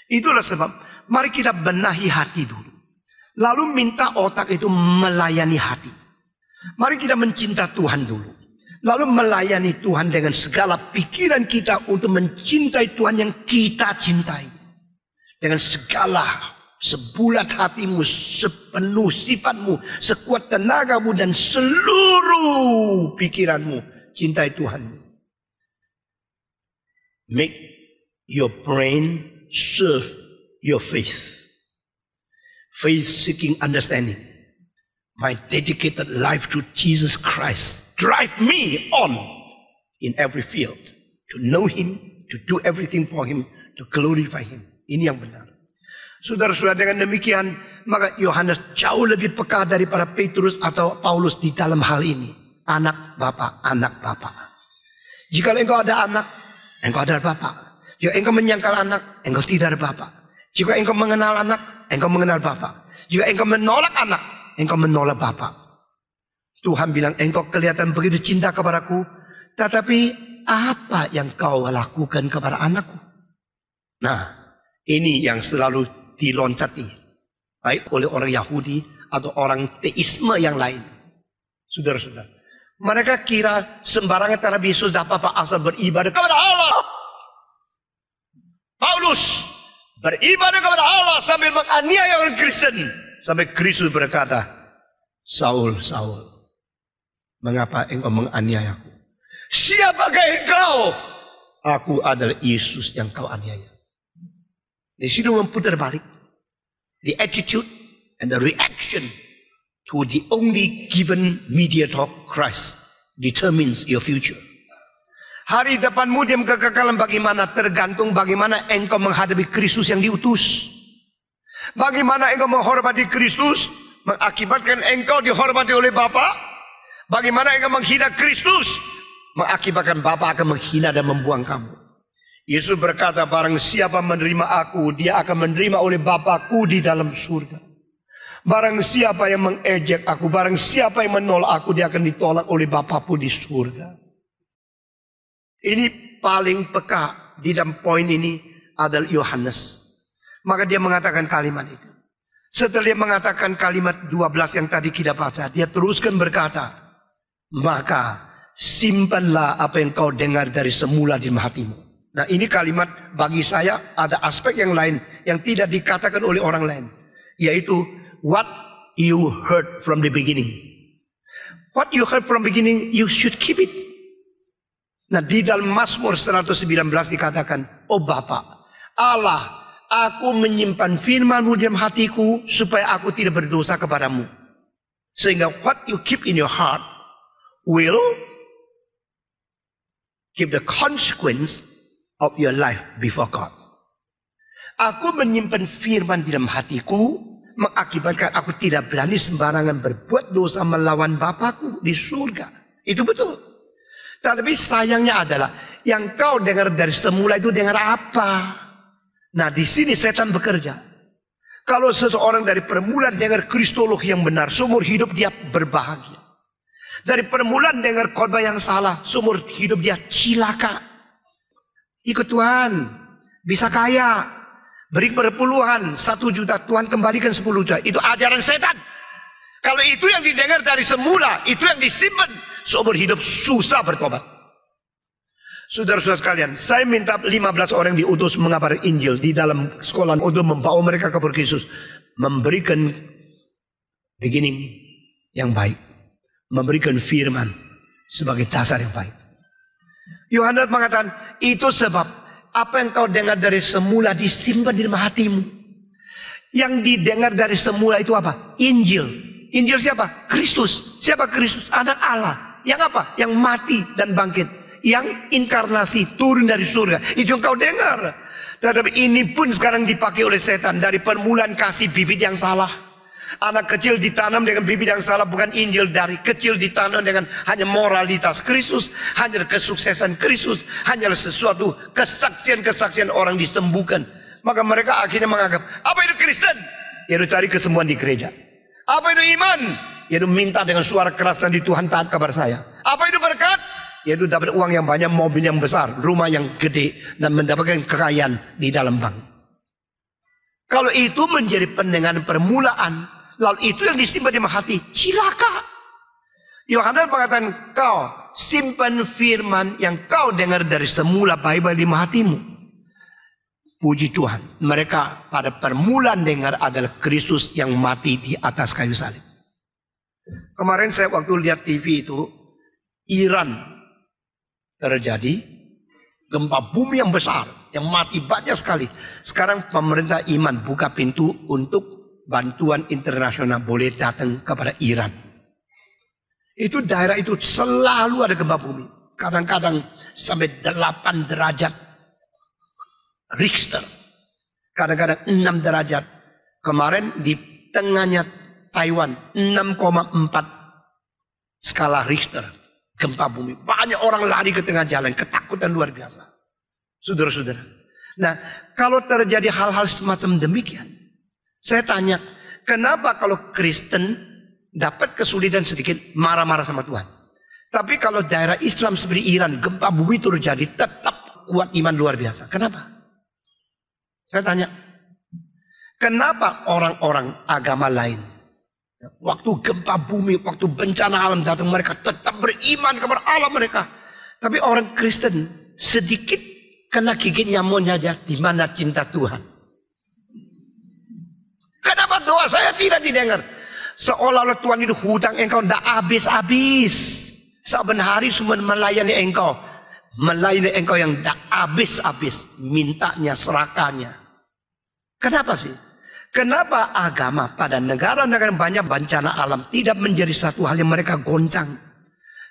S2: Itulah sebab mari kita benahi hati dulu. Lalu minta otak itu melayani hati. Mari kita mencinta Tuhan dulu. Lalu melayani Tuhan dengan segala pikiran kita untuk mencintai Tuhan yang kita cintai. Dengan segala sebulat hatimu, sepenuh sifatmu, sekuat tenagamu dan seluruh pikiranmu. Cintai Tuhan. Make your brain serve your faith. Faith seeking understanding. My dedicated life to Jesus Christ drive me on in every field. To know Him, to do everything for Him, to glorify Him. Ini yang benar. Saudara-saudara, dengan demikian, maka Yohanes jauh lebih peka daripada Petrus atau Paulus di dalam hal ini. Anak Bapa, anak Bapa. Jika engkau ada anak, engkau ada Bapa. Jika engkau menyangkal anak, engkau tidak ada Bapa. Jika engkau mengenal anak, engkau mengenal Bapa. Jika engkau menolak anak, engkau menolak Bapa. Tuhan bilang, engkau kelihatan begitu cinta kepadaku, tetapi apa yang kau lakukan kepada anakku? Nah, ini yang selalu diloncati, baik oleh orang Yahudi atau orang teisme yang lain. Saudara-saudara, mereka kira sembarangan terhadap Yesus dapat apa asal beribadah kepada Allah. Paulus beribadah kepada Allah sambil menganiaya orang Kristen. Sampai Kristus berkata, Saul, Saul, mengapa engkau menganiayaku? Siapakah engkau? Aku adalah Yesus yang kau aniaya. Di sini memutar balik. The attitude and the reaction to the only given mediator Christ determines your future. Hari depanmu diam kekekalan bagaimana tergantung bagaimana engkau menghadapi Kristus yang diutus. Bagaimana engkau menghormati Kristus mengakibatkan engkau dihormati oleh Bapa. Bagaimana engkau menghina Kristus mengakibatkan Bapa akan menghina dan membuang kamu. Yesus berkata, barang siapa menerima aku, dia akan menerima oleh Bapakku di dalam surga. Barang siapa yang mengejek aku, barang siapa yang menolak aku, dia akan ditolak oleh Bapakku di surga. Ini paling peka di dalam poin ini adalah Yohanes. Maka dia mengatakan kalimat itu. Setelah dia mengatakan kalimat 12 yang tadi kita baca, dia teruskan berkata, maka simpanlah apa yang kau dengar dari semula di hatimu. Nah, ini kalimat bagi saya ada aspek yang lain yang tidak dikatakan oleh orang lain, yaitu what you heard from the beginning. What you heard from beginning, you should keep it. Nah, di dalam Mazmur 119 dikatakan, oh Bapa, Allah, aku menyimpan firman-Mu dalam hatiku supaya aku tidak berdosa kepadamu. Sehingga what you keep in your heart will give the consequence of your life before God. Aku menyimpan firman di dalam hatiku mengakibatkan aku tidak berani sembarangan berbuat dosa melawan Bapakku di surga. Itu betul. Tapi sayangnya adalah yang kau dengar dari semula itu dengar apa? Nah, di sini setan bekerja. Kalau seseorang dari permulaan dengar kristologi yang benar, seumur hidup dia berbahagia. Dari permulaan dengar khotbah yang salah, seumur hidup dia cilaka. Ikut Tuhan, bisa kaya, beri berpuluhan, 1 juta, Tuhan kembalikan 10 juta. Itu ajaran setan. Kalau itu yang didengar dari semula, itu yang disimpan, seumur hidup susah bertobat. Saudara-saudara sekalian, saya minta 15 orang diutus mengabarkan Injil di dalam sekolah untuk membawa mereka kepada Kristus. Memberikan beginning yang baik. Memberikan firman sebagai dasar yang baik. Yohanes mengatakan, itu sebab Apa yang kau dengar dari semula disimpan di dalam hatimu. Yang didengar dari semula itu apa? Injil. Injil siapa? Kristus. Siapa Kristus? Anak Allah. Yang apa? Yang mati dan bangkit. Yang inkarnasi turun dari surga. Itu yang kau dengar. Tetapi ini pun sekarang dipakai oleh setan. Dari permulaan kasih bibit yang salah. Anak kecil ditanam dengan bibit yang salah, bukan Injil. Dari kecil ditanam dengan hanya moralitas Kristus, hanya kesuksesan Kristus, hanyalah sesuatu kesaksian-kesaksian orang disembuhkan. Maka mereka akhirnya menganggap, apa itu Kristen? Yaitu cari kesembuhan di gereja. Apa itu iman? Yaitu minta dengan suara keras dan di Tuhan taat kabar saya. Apa itu berkat? Yaitu dapat uang yang banyak, mobil yang besar, rumah yang gede, dan mendapatkan kekayaan di dalam bank. Kalau itu menjadi pendengaran permulaan, lalu itu yang disimpan di hati, cilaka. Yohanes mengatakan, kau simpan firman yang kau dengar dari semula baik-baik di hatimu. Puji Tuhan, mereka pada permulaan dengar adalah Kristus yang mati di atas kayu salib. Kemarin saya waktu lihat TV itu, Iran terjadi gempa bumi yang besar, yang mati banyak sekali. Sekarang pemerintah iman buka pintu untuk bantuan internasional boleh datang kepada Iran. Itu daerah itu selalu ada gempa bumi. Kadang-kadang sampai 8 derajat Richter. Kadang-kadang 6 derajat. Kemarin di tengahnya Taiwan 6,4 skala Richter. Gempa bumi. Banyak orang lari ke tengah jalan. Ketakutan luar biasa. Saudara-saudara. Nah, kalau terjadi hal-hal semacam demikian, saya tanya, kenapa kalau Kristen dapat kesulitan sedikit marah-marah sama Tuhan? Tapi kalau daerah Islam seperti Iran, gempa bumi itu terjadi, tetap kuat iman luar biasa. Kenapa? Saya tanya, kenapa orang-orang agama lain, waktu gempa bumi, waktu bencana alam datang, mereka tetap beriman kepada Allah mereka. Tapi orang Kristen sedikit kena gigit nyamuknya aja, di mana cinta Tuhan? Kenapa doa saya tidak didengar? Seolah-olah Tuhan itu hutang engkau tidak habis-habis. Saban hari cuma melayani engkau. Melayani engkau yang tidak habis-habis. Mintanya, serakannya. Kenapa sih? Kenapa agama pada negara-negara banyak bencana alam tidak menjadi satu hal yang mereka goncang?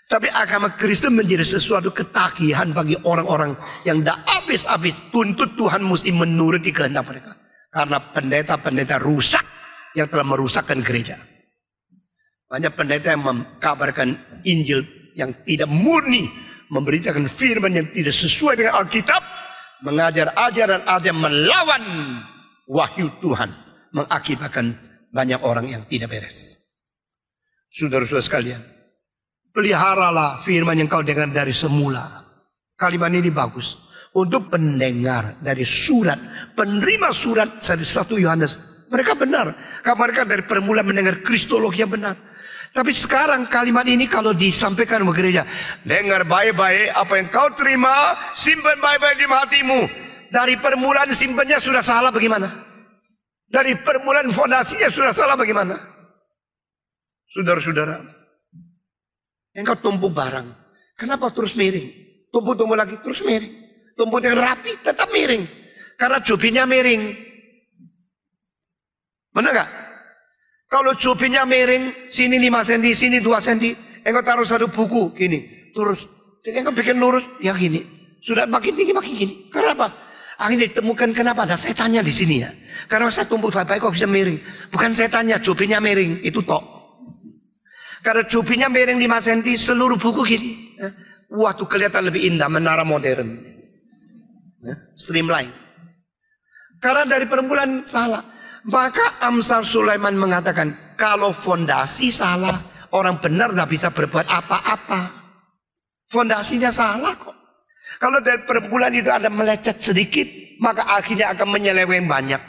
S2: Tapi agama Kristen menjadi sesuatu ketagihan bagi orang-orang yang tidak habis-habis. Tuntut Tuhan mesti menuruti kehendak mereka. Karena pendeta-pendeta rusak yang telah merusakkan gereja. Banyak pendeta yang mengkabarkan Injil yang tidak murni, memberitakan firman yang tidak sesuai dengan Alkitab, mengajar ajaran-ajaran melawan wahyu Tuhan, mengakibatkan banyak orang yang tidak beres. Saudara-saudara sekalian, peliharalah firman yang kau dengar dari semula. Kalimat ini bagus. Untuk pendengar dari surat, penerima surat dari 1 Yohanes, mereka benar. Karena mereka dari permulaan mendengar kristologi yang benar. Tapi sekarang kalimat ini kalau disampaikan ke gereja, dengar baik-baik apa yang kau terima, simpan baik-baik di hatimu. Dari permulaan simpannya sudah salah bagaimana? Dari permulaan fondasinya sudah salah bagaimana? Saudara-saudara, engkau tumpuk barang, kenapa terus miring? Tumpuk-tumpuk lagi terus miring. Tumpuk yang rapi tetap miring. Karena jubinnya miring. Benar gak? Kalau jubinnya miring, sini 5 cm, sini 2 cm. Engkau taruh satu buku, gini. Terus, engkau bikin lurus, ya gini. Sudah makin tinggi, makin gini. Kenapa? Akhirnya ditemukan kenapa ada setannya di sini ya. Karena saya tumpuk baik-baik kok bisa miring. Bukan setannya, jubinnya miring. Itu tok. Karena jubinnya miring 5 cm, seluruh buku gini. Wah, tuh kelihatan lebih indah, menara modern. Streamline. Karena dari permulaan salah. Maka Amsal Sulaiman mengatakan, kalau fondasi salah, orang benar tidak bisa berbuat apa-apa. Fondasinya salah kok. Kalau dari permulaan itu ada melecet sedikit, maka akhirnya akan menyeleweng banyak.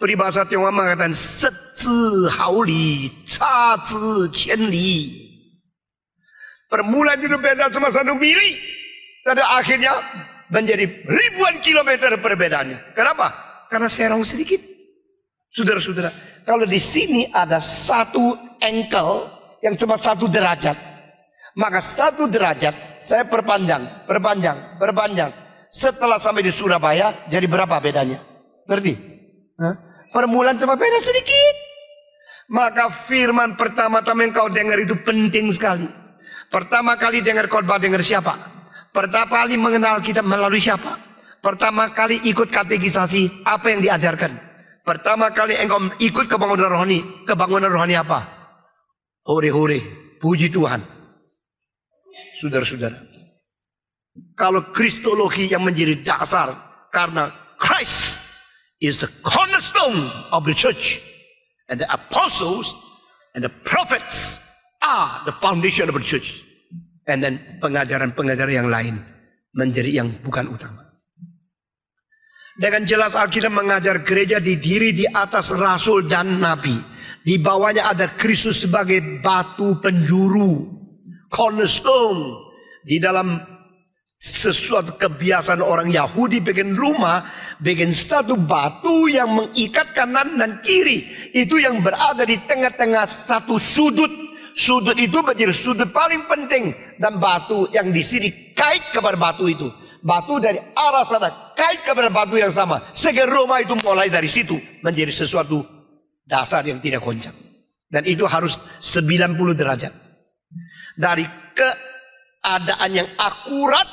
S2: Peribahasa Tionghoa mengatakan, 十字毫厘，差之千里. Permulaan itu beda cuma 1 mili. Dan akhirnya menjadi ribuan kilometer perbedaannya. Kenapa? Karena serong sedikit. Saudara-saudara, kalau di sini ada 1 angle yang cuma 1 derajat, maka 1 derajat saya perpanjang. Setelah sampai di Surabaya, jadi berapa bedanya? Ngerti? Permulaan cuma beda sedikit. Maka firman pertama-tama yang kau dengar itu penting sekali. Pertama kali dengar khotbah, dengar siapa? Pertama kali mengenal kita melalui siapa? Pertama kali ikut katekisasi, apa yang diajarkan? Pertama kali engkau ikut kebangunan rohani apa? Hore-hore, puji Tuhan. Saudara-saudara, kalau kristologi yang menjadi dasar, karena Christ is the cornerstone of the church, and the apostles and the prophets are the foundation of the church. And then pengajaran-pengajaran yang lain menjadi yang bukan utama. Dengan jelas Alkitab mengajar gereja didiri di atas rasul dan nabi. Di bawahnya ada Kristus sebagai batu penjuru, cornerstone. Di dalam sesuatu kebiasaan orang Yahudi bikin rumah, bikin satu batu yang mengikat kanan dan kiri. Itu yang berada di tengah-tengah satu sudut. Sudut itu menjadi sudut paling penting. Dan batu yang di sini kait kepada batu itu. Batu dari arah sana kait kepada batu yang sama. Sehingga rumah itu mulai dari situ menjadi sesuatu dasar yang tidak goncang. Dan itu harus 90 derajat. Dari keadaan yang akurat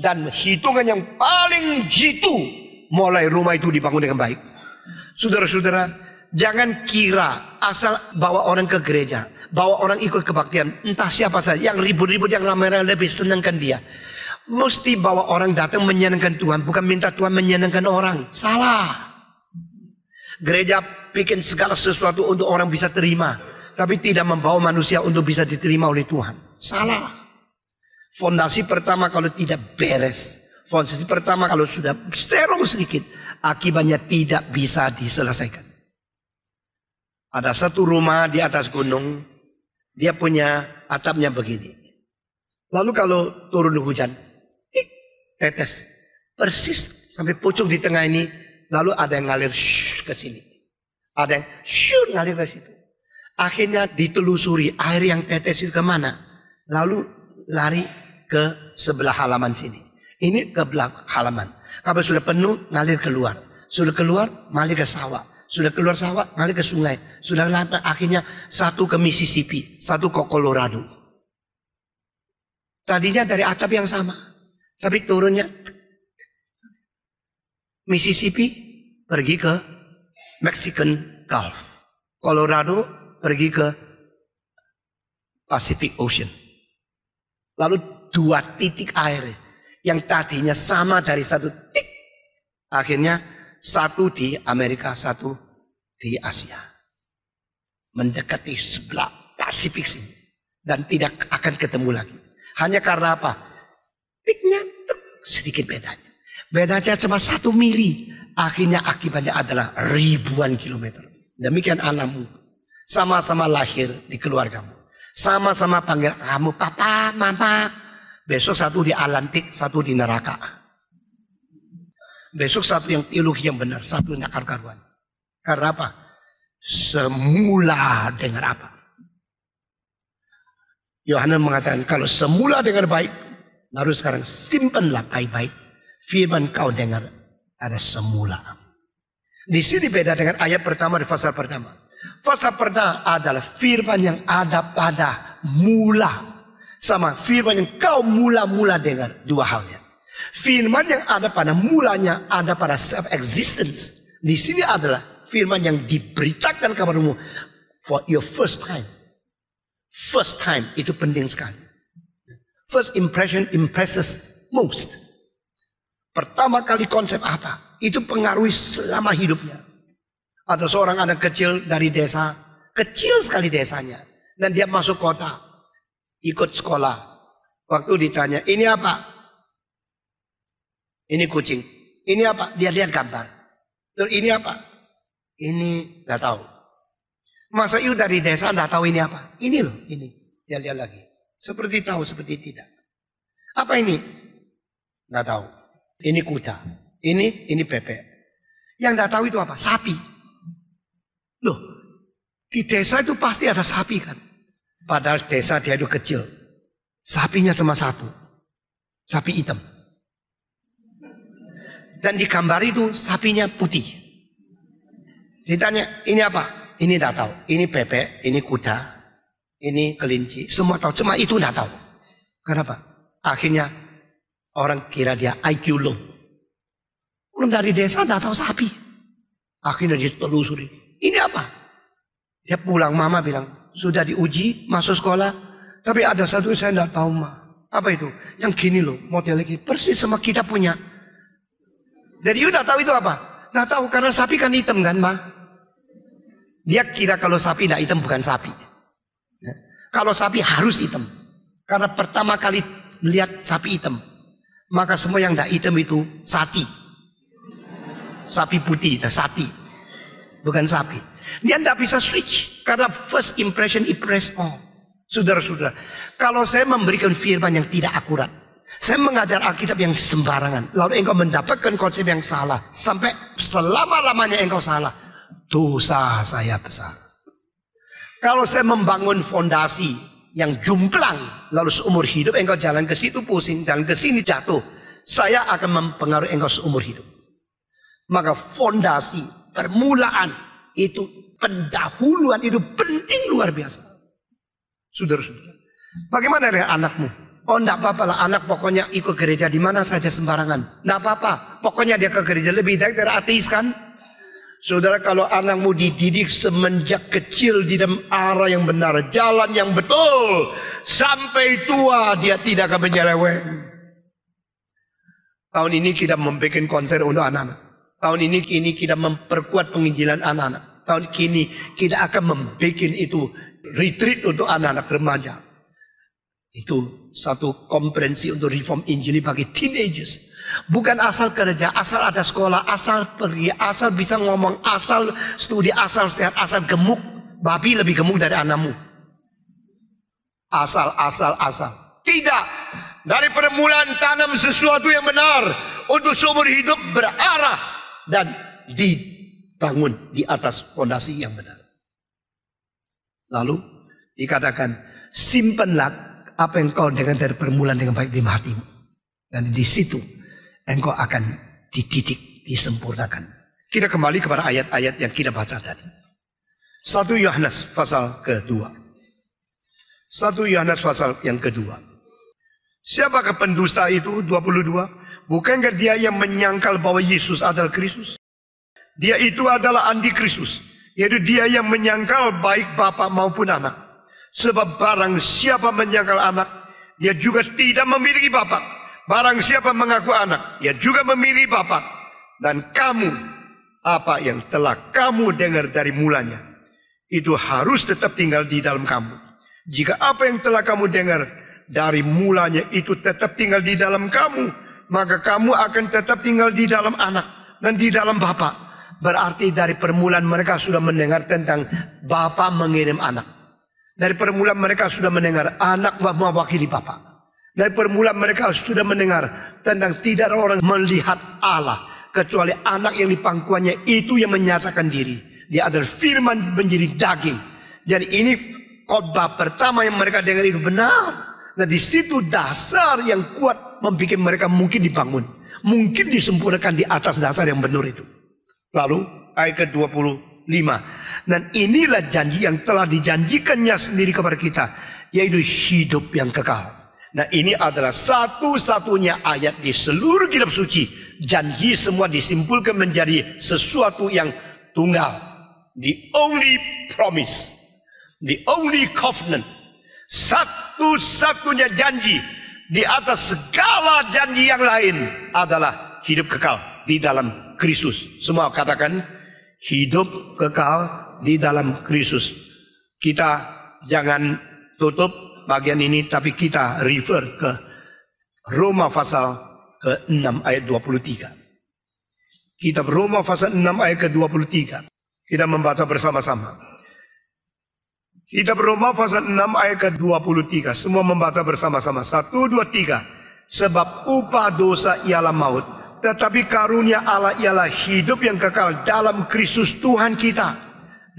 S2: dan hitungan yang paling jitu, mulai rumah itu dibangun dengan baik. Saudara-saudara, jangan kira asal bawa orang ke gereja, bawa orang ikut kebaktian, entah siapa saja, yang ribut-ribut, yang ramai-ramai, lebih senangkan dia. Mesti bawa orang datang menyenangkan Tuhan, bukan minta Tuhan menyenangkan orang. Salah. Gereja bikin segala sesuatu untuk orang bisa terima, tapi tidak membawa manusia untuk bisa diterima oleh Tuhan. Salah. Fondasi pertama kalau tidak beres, fondasi pertama kalau sudah sterong sedikit, akibatnya tidak bisa diselesaikan. Ada satu rumah di atas gunung, dia punya atapnya begini. Lalu kalau turun hujan, tetes, persis sampai pucuk di tengah ini, lalu ada yang ngalir ke sini, ada yang ngalir ke situ. Akhirnya ditelusuri air yang tetes itu kemana, lalu lari ke sebelah halaman sini. Ini ke belakang halaman. Kalau sudah penuh, ngalir keluar. Sudah keluar, ngalir ke sawah. Sudah keluar sawah, ngalir ke sungai. Sudah lama, akhirnya satu ke Mississippi, satu ke Colorado. Tadinya dari atap yang sama, tapi turunnya Mississippi pergi ke Mexican Gulf. Colorado pergi ke Pacific Ocean. Lalu dua titik air yang tadinya sama dari satu titik, akhirnya satu di Amerika, satu di Asia, mendekati sebelah Pasifik sini, dan tidak akan ketemu lagi. Hanya karena apa? Titiknya sedikit bedanya. Bedanya cuma 1 mili. Akhirnya akibatnya adalah ribuan kilometer. Demikian anakmu, sama-sama lahir di keluargamu, sama-sama panggil kamu papa, mama. Besok satu di Atlantik, satu di neraka. Besok satu yang teologi yang benar, satu yang akar-karuan. Karena apa? Semula dengar apa? Yohanes mengatakan, kalau semula dengar baik, lalu sekarang simpanlah baik-baik firman kau dengar ada semula. Di sini beda dengan ayat pertama di pasal pertama. Pasal pertama adalah firman yang ada pada mula. Sama firman yang kau mula-mula dengar, dua halnya. Firman yang ada pada mulanya ada pada self-existence. Di sini adalah firman yang diberitakan kepadamu for your first time. First time itu penting sekali. First impression impresses most. Pertama kali konsep apa? Itu pengaruhi selama hidupnya. Ada seorang anak kecil dari desa, kecil sekali desanya, dan dia masuk kota, ikut sekolah. Waktu ditanya, ini apa? Ini kucing. Ini apa? Dia lihat gambar. Terus ini apa? Ini nggak tahu. Masa itu dari desa nggak tahu ini apa? Ini loh, ini. Dia lihat lagi. Seperti tahu, seperti tidak. Apa ini? Nggak tahu. Ini kuda. Ini bebek. Yang nggak tahu itu apa? Sapi. Loh, di desa itu pasti ada sapi kan? Padahal desa dia itu kecil. Sapinya cuma satu. Sapi hitam. Dan di gambar itu sapinya putih. Ditanya, ini apa? Ini tidak tahu. Ini bebek, ini kuda, ini kelinci. Semua tahu, cuma itu tidak tahu. Kenapa? Akhirnya orang kira dia IQ low. Orang dari desa tidak tahu sapi. Akhirnya dia telusuri. Ini apa? Dia pulang, mama bilang, sudah diuji, masuk sekolah. Tapi ada satu saya tidak tahu, ma. Apa itu? Yang gini loh, modelnya gini. Persis sama kita punya. Jadi you tidak tahu itu apa? Tidak tahu, karena sapi kan hitam kan, ma. Dia kira kalau sapi tidak hitam bukan sapi. Kalau sapi harus hitam. Karena pertama kali melihat sapi hitam. Maka semua yang tidak hitam itu sati. Sapi putih, sati. Bukan sapi. Dia tidak bisa switch. Karena first impression impress all. Saudara-saudara, kalau saya memberikan firman yang tidak akurat, saya mengajar Alkitab yang sembarangan, lalu engkau mendapatkan konsep yang salah, sampai selama-lamanya engkau salah, dosa saya besar. Kalau saya membangun fondasi yang jumplang, lalu seumur hidup engkau jalan ke situ pusing, jalan ke sini jatuh, saya akan mempengaruhi engkau seumur hidup. Maka fondasi, permulaan itu, pendahuluan itu penting luar biasa. Saudara-saudara, bagaimana dengan anakmu? Oh, enggak apa-apa lah, anak pokoknya ikut gereja di mana saja sembarangan. Enggak apa-apa, pokoknya dia ke gereja lebih baik dari ateis kan? Saudara, kalau anakmu dididik semenjak kecil di dalam arah yang benar, jalan yang betul, sampai tua dia tidak akan menyeleweng. Tahun ini kita membuat konser untuk anak-anak. Tahun ini kita memperkuat penginjilan anak-anak. Tahun ini kita akan membuat itu retreat untuk anak-anak remaja. Itu satu konferensi untuk reform Injili bagi teenagers. Bukan asal kerja, asal ada sekolah, asal pergi, asal bisa ngomong, asal studi, asal sehat, asal gemuk. Babi lebih gemuk dari anakmu. Asal. Tidak. Dari permulaan tanam sesuatu yang benar. Untuk seumur hidup berarah. Dan dibangun di atas fondasi yang benar. Lalu dikatakan, simpanlah apa yang kau dengar dari permulaan dengan baik di hatimu. Dan di situ engkau akan dididik, disempurnakan. Kita kembali kepada ayat-ayat yang kita baca tadi. 1 Yohanes pasal kedua. 1 Yohanes pasal yang kedua. Siapakah pendusta itu? 22. Bukankah dia yang menyangkal bahwa Yesus adalah Kristus? Dia itu adalah antikristus. Yaitu dia yang menyangkal baik bapa maupun anak. Sebab barang siapa menyangkal anak, dia juga tidak memiliki bapa. Barang siapa mengaku anak, dia juga memiliki bapa. Dan kamu, apa yang telah kamu dengar dari mulanya, itu harus tetap tinggal di dalam kamu. Jika apa yang telah kamu dengar dari mulanya itu tetap tinggal di dalam kamu, maka kamu akan tetap tinggal di dalam anak dan di dalam bapa. Berarti dari permulaan mereka sudah mendengar tentang bapa mengirim anak. Dari permulaan mereka sudah mendengar anak mewakili bapa. Dari permulaan mereka sudah mendengar tentang tidak ada orang melihat Allah, kecuali anak yang di pangkuannya itu yang menyatakan diri. Dia adalah firman menjadi daging. Jadi ini khotbah pertama yang mereka dengar itu benar. Nah di situ dasar yang kuat membuat mereka mungkin dibangun. Mungkin disempurnakan di atas dasar yang benar itu. Lalu ayat ke-25. Dan inilah janji yang telah dijanjikannya sendiri kepada kita, yaitu hidup yang kekal. Nah ini adalah satu-satunya ayat di seluruh kitab suci. Janji semua disimpulkan menjadi sesuatu yang tunggal. The only promise. The only covenant. Satu-satunya janji di atas segala janji yang lain adalah hidup kekal di dalam Kristus. Semua katakan hidup kekal di dalam Kristus. Kita jangan tutup bagian ini, tapi kita refer ke Roma pasal ke-6 ayat 23. Kitab Roma pasal 6 ayat ke-23. Kita membaca bersama-sama. Kitab Roma pasal 6 ayat ke-23. Semua membaca bersama-sama. 1, 2, 3. Sebab upah dosa ialah maut, tetapi karunia Allah ialah hidup yang kekal dalam Kristus Tuhan kita.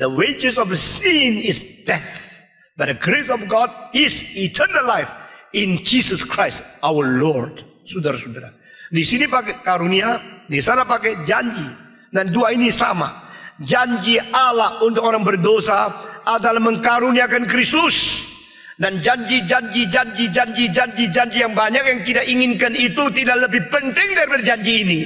S2: The wages of sin is death, but the grace of God is eternal life in Jesus Christ our Lord. Saudara-saudara, Di sini pakai karunia, di sana pakai janji. Dan dua ini sama. Janji Allah untuk orang berdosa adalah mengkaruniakan Kristus. Dan janji yang banyak yang kita inginkan itu tidak lebih penting daripada janji ini.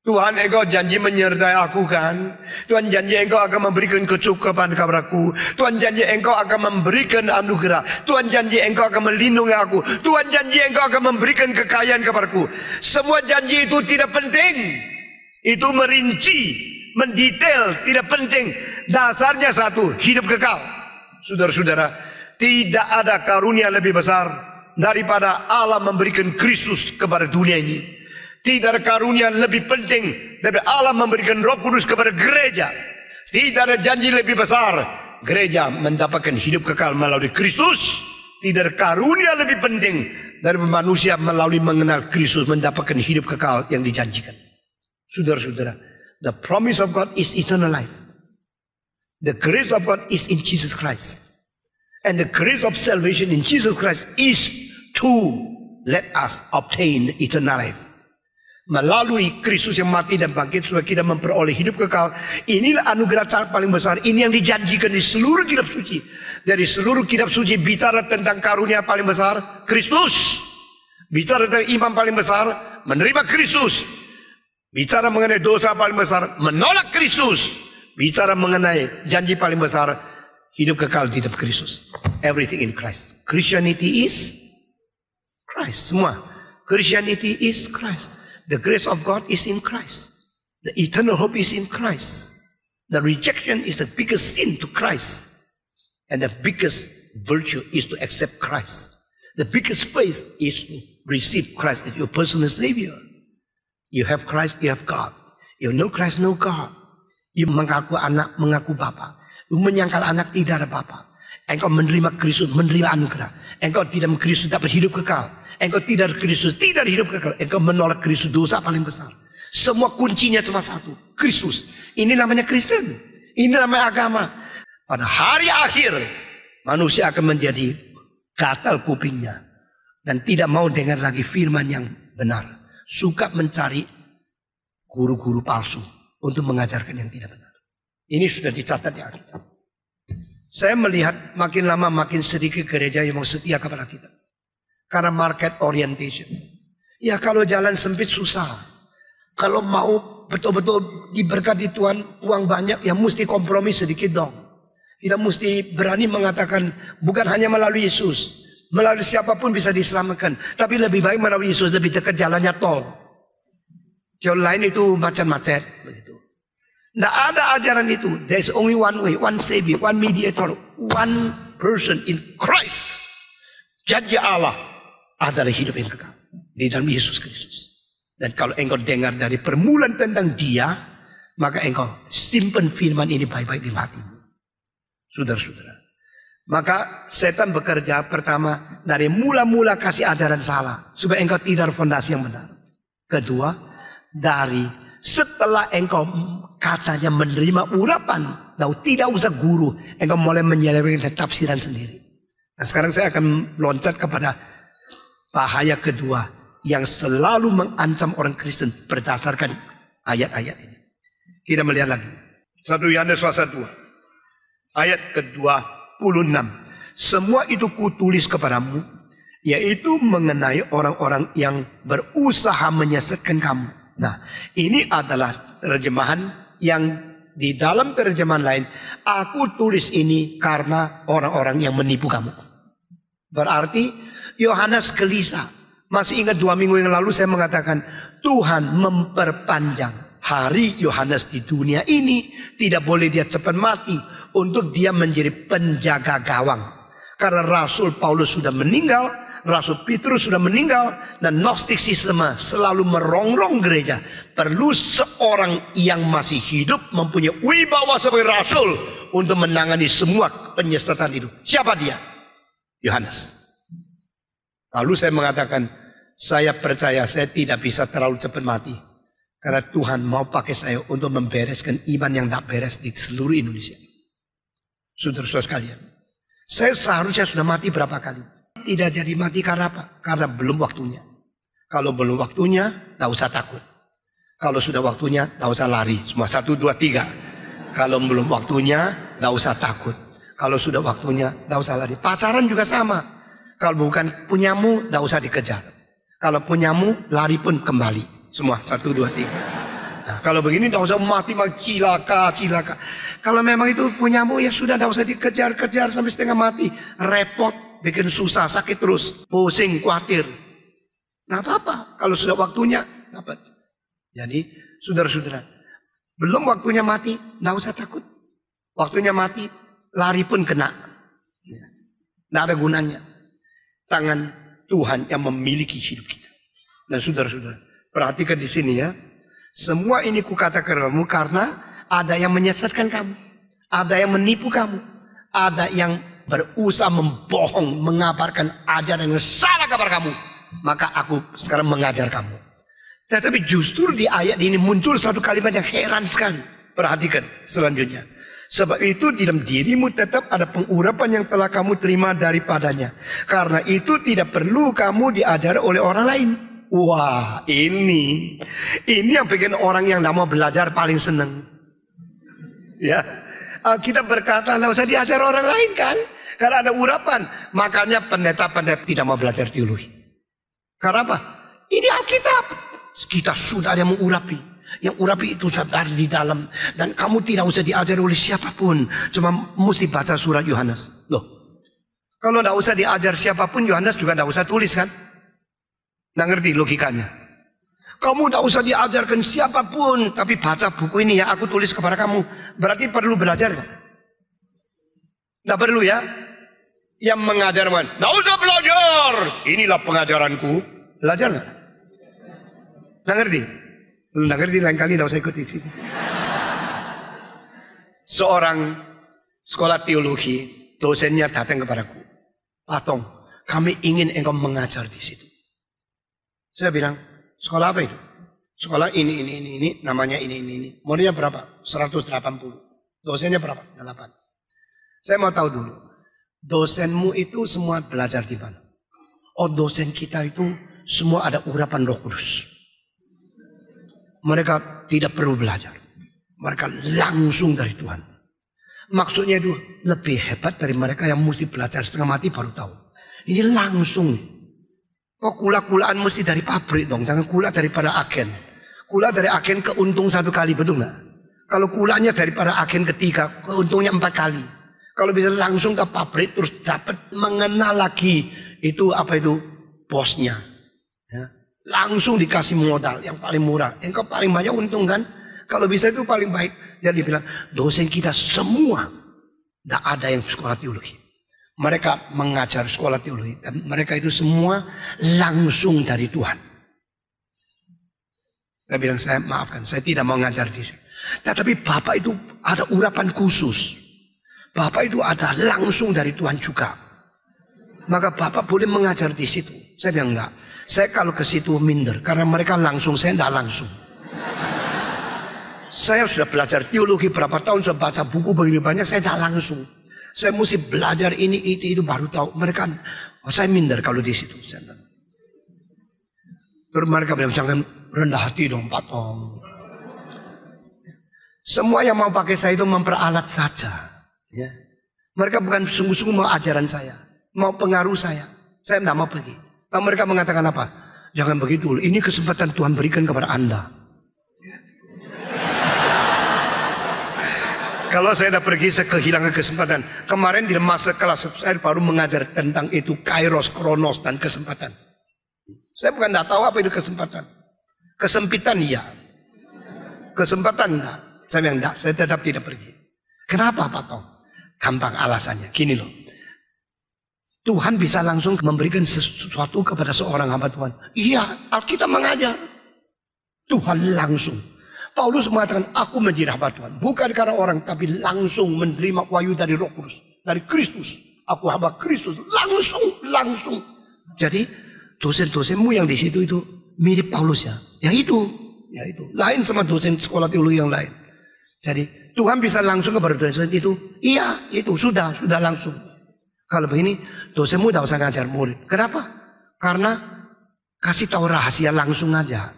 S2: Tuhan, Engkau janji menyertai aku kan? Tuhan janji Engkau akan memberikan kecukupan kepadaku. Tuhan janji Engkau akan memberikan anugerah. Tuhan janji Engkau akan melindungi aku. Tuhan janji Engkau akan memberikan kekayaan kepadaku. Semua janji itu tidak penting. Itu merinci, mendetail, tidak penting. Dasarnya satu, hidup kekal. Saudara-saudara, tidak ada karunia lebih besar daripada Allah memberikan Kristus kepada dunia ini. Tidak ada karunia lebih penting daripada Allah memberikan Roh Kudus kepada gereja. Tidak ada janji lebih besar. Gereja mendapatkan hidup kekal melalui Kristus. Tidak ada karunia lebih penting daripada manusia melalui mengenal Kristus mendapatkan hidup kekal yang dijanjikan. Saudara-saudara, the promise of God is eternal life. The grace of God is in Jesus Christ. And the grace of salvation in Jesus Christ is to let us obtain eternal life. Melalui Kristus yang mati dan bangkit supaya kita memperoleh hidup kekal. Inilah anugerah paling besar. Ini yang dijanjikan di seluruh kitab suci. Dari seluruh kitab suci bicara tentang karunia paling besar, Kristus. Bicara tentang iman paling besar, menerima Kristus. Bicara mengenai dosa paling besar, menolak Kristus. Bicara mengenai janji paling besar, hidup kekal di dalam Kristus. Everything in Christ. Christianity is Christ. Semua. Christianity is Christ. The grace of God is in Christ. The eternal hope is in Christ. The rejection is the biggest sin to Christ. And the biggest virtue is to accept Christ. The biggest faith is to receive Christ as your personal Savior. You have Christ, you have God. You know Christ, know God. You mengaku anak, mengaku Bapa. You menyangkal anak, tidak ada Bapa. Engkau menerima Kristus, menerima anugerah. Engkau tidak Kristus dapat hidup kekal. Engkau tidak Kristus, tidak hidup kekal. Engkau menolak Kristus, dosa paling besar. Semua kuncinya cuma satu, Kristus. Ini namanya Kristen. Ini namanya agama. Pada hari akhir, manusia akan menjadi gatal kupingnya. Dan tidak mau dengar lagi firman yang benar. Suka mencari guru-guru palsu untuk mengajarkan yang tidak benar. Ini sudah dicatat di Alkitab. Saya melihat makin lama makin sedikit gereja yang mau setia kepada kita. Karena market orientation. Ya kalau jalan sempit susah. Kalau mau betul-betul diberkati Tuhan uang banyak, ya mesti kompromi sedikit dong. Kita mesti berani mengatakan bukan hanya melalui Yesus. Melalui siapapun bisa diselamatkan. Tapi lebih baik melalui Yesus, lebih dekat jalannya tol. Yang lain itu macet-macet. Begitu. Tidak ada ajaran itu. There's only one way, one Savior, one mediator, one person in Christ. Janji Allah adalah hidup yang kekal di dalam Yesus Kristus. Dan kalau engkau dengar dari permulaan tentang Dia, maka engkau simpan firman ini baik-baik di hatimu. Saudara-saudara. Maka setan bekerja pertama dari mula-mula kasih ajaran salah supaya engkau tidak fondasi yang benar. Kedua, dari setelah engkau katanya menerima urapan, tahu tidak usah guru, engkau mulai menyelewengkan tafsiran sendiri. Nah, sekarang saya akan loncat kepada bahaya kedua yang selalu mengancam orang Kristen berdasarkan ayat-ayat ini. Kita melihat lagi. 1 Yohanes pasal 2 ayat ke-26. Semua itu kutulis kepadamu, yaitu mengenai orang-orang yang berusaha menyesatkan kamu. Nah, ini adalah terjemahan yang di dalam terjemahan lain, aku tulis ini karena orang-orang yang menipu kamu. Berarti Yohanes gelisah. Masih ingat 2 minggu yang lalu saya mengatakan Tuhan memperpanjang hari Yohanes di dunia ini. Tidak boleh dia cepat mati untuk dia menjadi penjaga gawang. Karena Rasul Paulus sudah meninggal, Rasul Petrus sudah meninggal, dan Gnostisisme selalu merongrong gereja. Perlu seorang yang masih hidup mempunyai wibawa sebagai Rasul untuk menangani semua penyesatan itu. Siapa dia? Yohanes. Lalu saya mengatakan, saya percaya saya tidak bisa terlalu cepat mati. Karena Tuhan mau pakai saya untuk membereskan iman yang tak beres di seluruh Indonesia. Saudara-saudara sekalian, saya seharusnya sudah mati berapa kali. Tidak jadi mati karena apa? Karena belum waktunya. Kalau belum waktunya, tak usah takut. Kalau sudah waktunya, tak usah lari. Semua 1, 2, 3. Kalau belum waktunya, tak usah takut. Kalau sudah waktunya, tak usah lari. Pacaran juga sama. Kalau bukan punyamu, tak usah dikejar. Kalau punyamu, lari pun kembali. Semua 1, 2, 3. Nah, kalau begini tak usah mati, cilaka. Kalau memang itu punyamu, ya sudah, tak usah dikejar-kejar sampai setengah mati. Repot, bikin susah, sakit terus, pusing, khawatir. Nah apa-apa, kalau sudah waktunya dapat. Jadi saudara-saudara, belum waktunya mati, tak usah takut. Waktunya mati, lari pun kena. Tidak ada gunanya. Tangan Tuhan yang memiliki hidup kita. Dan saudara-saudara, perhatikan di sini ya. Semua ini kukatakan kamu karena ada yang menyesatkan kamu. Ada yang menipu kamu. Ada yang berusaha membohong, mengabarkan ajaran yang salah kabar kamu. Maka aku sekarang mengajar kamu. Tetapi justru di ayat ini muncul satu kalimat yang heran sekali. Perhatikan selanjutnya. Sebab itu dalam dirimu tetap ada pengurapan yang telah kamu terima daripadanya. Karena itu tidak perlu kamu diajar oleh orang lain. Wah, ini yang bikin orang yang tidak mau belajar paling senang. Ya, kita berkata tidak usah diajar orang lain kan, karena ada urapan. Makanya pendeta-pendeta tidak mau belajar teologi. Karena apa? Ini Alkitab. Kita sudah ada yang mengurapi. Yang urapi itu dari di dalam. Dan kamu tidak usah diajar oleh siapapun. Cuma mesti baca surat Yohanes. Loh, kalau tidak usah diajar siapapun, Yohanes juga tidak usah tulis kan? Nggak ngerti logikanya. Kamu tidak usah diajarkan siapapun, tapi baca buku ini ya, aku tulis kepada kamu. Berarti perlu belajar kan? Tidak perlu ya. Yang mengajarkan, tidak usah belajar. Inilah pengajaranku. Belajar nggak? Nggak ngerti? Nggak ngerti, lain kali tidak usah ikut di sini. Seorang sekolah teologi, dosennya datang kepadaku. Pak Tong, kami ingin engkau mengajar di situ. Saya bilang, sekolah apa itu? Sekolah ini, namanya ini. Muridnya berapa? 180. Dosennya berapa? 8. Saya mau tahu dulu, dosenmu itu semua belajar di mana? Oh, dosen kita itu semua ada urapan Roh Kudus. Mereka tidak perlu belajar. Mereka langsung dari Tuhan. Maksudnya itu lebih hebat dari mereka yang mesti belajar setengah mati baru tahu. Ini langsung. Kok kula-kulaan mesti dari pabrik dong, jangan kula daripada agen. Kula dari agen keuntung 1 kali, betul nggak? Kalau kulanya daripada agen ketiga, keuntungnya 4 kali. Kalau bisa langsung ke pabrik terus dapat mengenal lagi itu apa itu bosnya. Ya. Langsung dikasih modal yang paling murah, yang paling banyak untung kan? Kalau bisa itu paling baik. Jadi bilang dosen kita semua tidak ada yang sekolah teologi. Mereka mengajar sekolah teologi. Dan mereka itu semua langsung dari Tuhan. Saya bilang, saya maafkan, saya tidak mau ngajar di sini. Tetapi Bapak itu ada urapan khusus. Bapak itu ada langsung dari Tuhan juga. Maka Bapak boleh mengajar di situ. Saya bilang enggak. Saya kalau ke situ minder. Karena mereka langsung, saya tidak langsung. Saya sudah belajar teologi berapa tahun, sudah baca buku begini banyak, saya tidak langsung. Saya mesti belajar ini, itu baru tahu. Mereka, saya minder kalau di situ. Terus mereka bilang, jangan rendah hati dong Pak Tong. Semua yang mau pakai saya itu memperalat saja. Ya. Mereka bukan sungguh-sungguh mau ajaran saya. Mau pengaruh saya. Saya tidak mau pergi. Lalu mereka mengatakan apa? Jangan begitu. Ini kesempatan Tuhan berikan kepada Anda. Kalau saya sudah pergi, saya kehilangan kesempatan. Kemarin di masa kelas saya baru mengajar tentang itu kairos, kronos, dan kesempatan. Saya bukan tidak tahu apa itu kesempatan. Kesempitan iya. Kesempatan enggak. Saya bilang enggak, saya tetap tidak pergi. Kenapa Pak Tong? Gampang alasannya. Gini loh. Tuhan bisa langsung memberikan sesuatu kepada seorang hamba Tuhan. Iya, Alkitab mengajar. Tuhan langsung. Paulus mengatakan, aku menjadi hamba Tuhan. Bukan karena orang, tapi langsung menerima wahyu dari Roh Kudus. Dari Kristus. Aku hamba Kristus. Langsung. Jadi, dosen-dosenmu yang di situ itu mirip Paulus ya. Ya itu. Lain sama dosen sekolah teologi yang lain. Jadi, Tuhan bisa langsung kepada dosen itu. Iya, itu. Sudah langsung. Kalau begini, dosenmu tidak usah ngajar murid. Kenapa? Karena Kasih tahu rahasia langsung aja.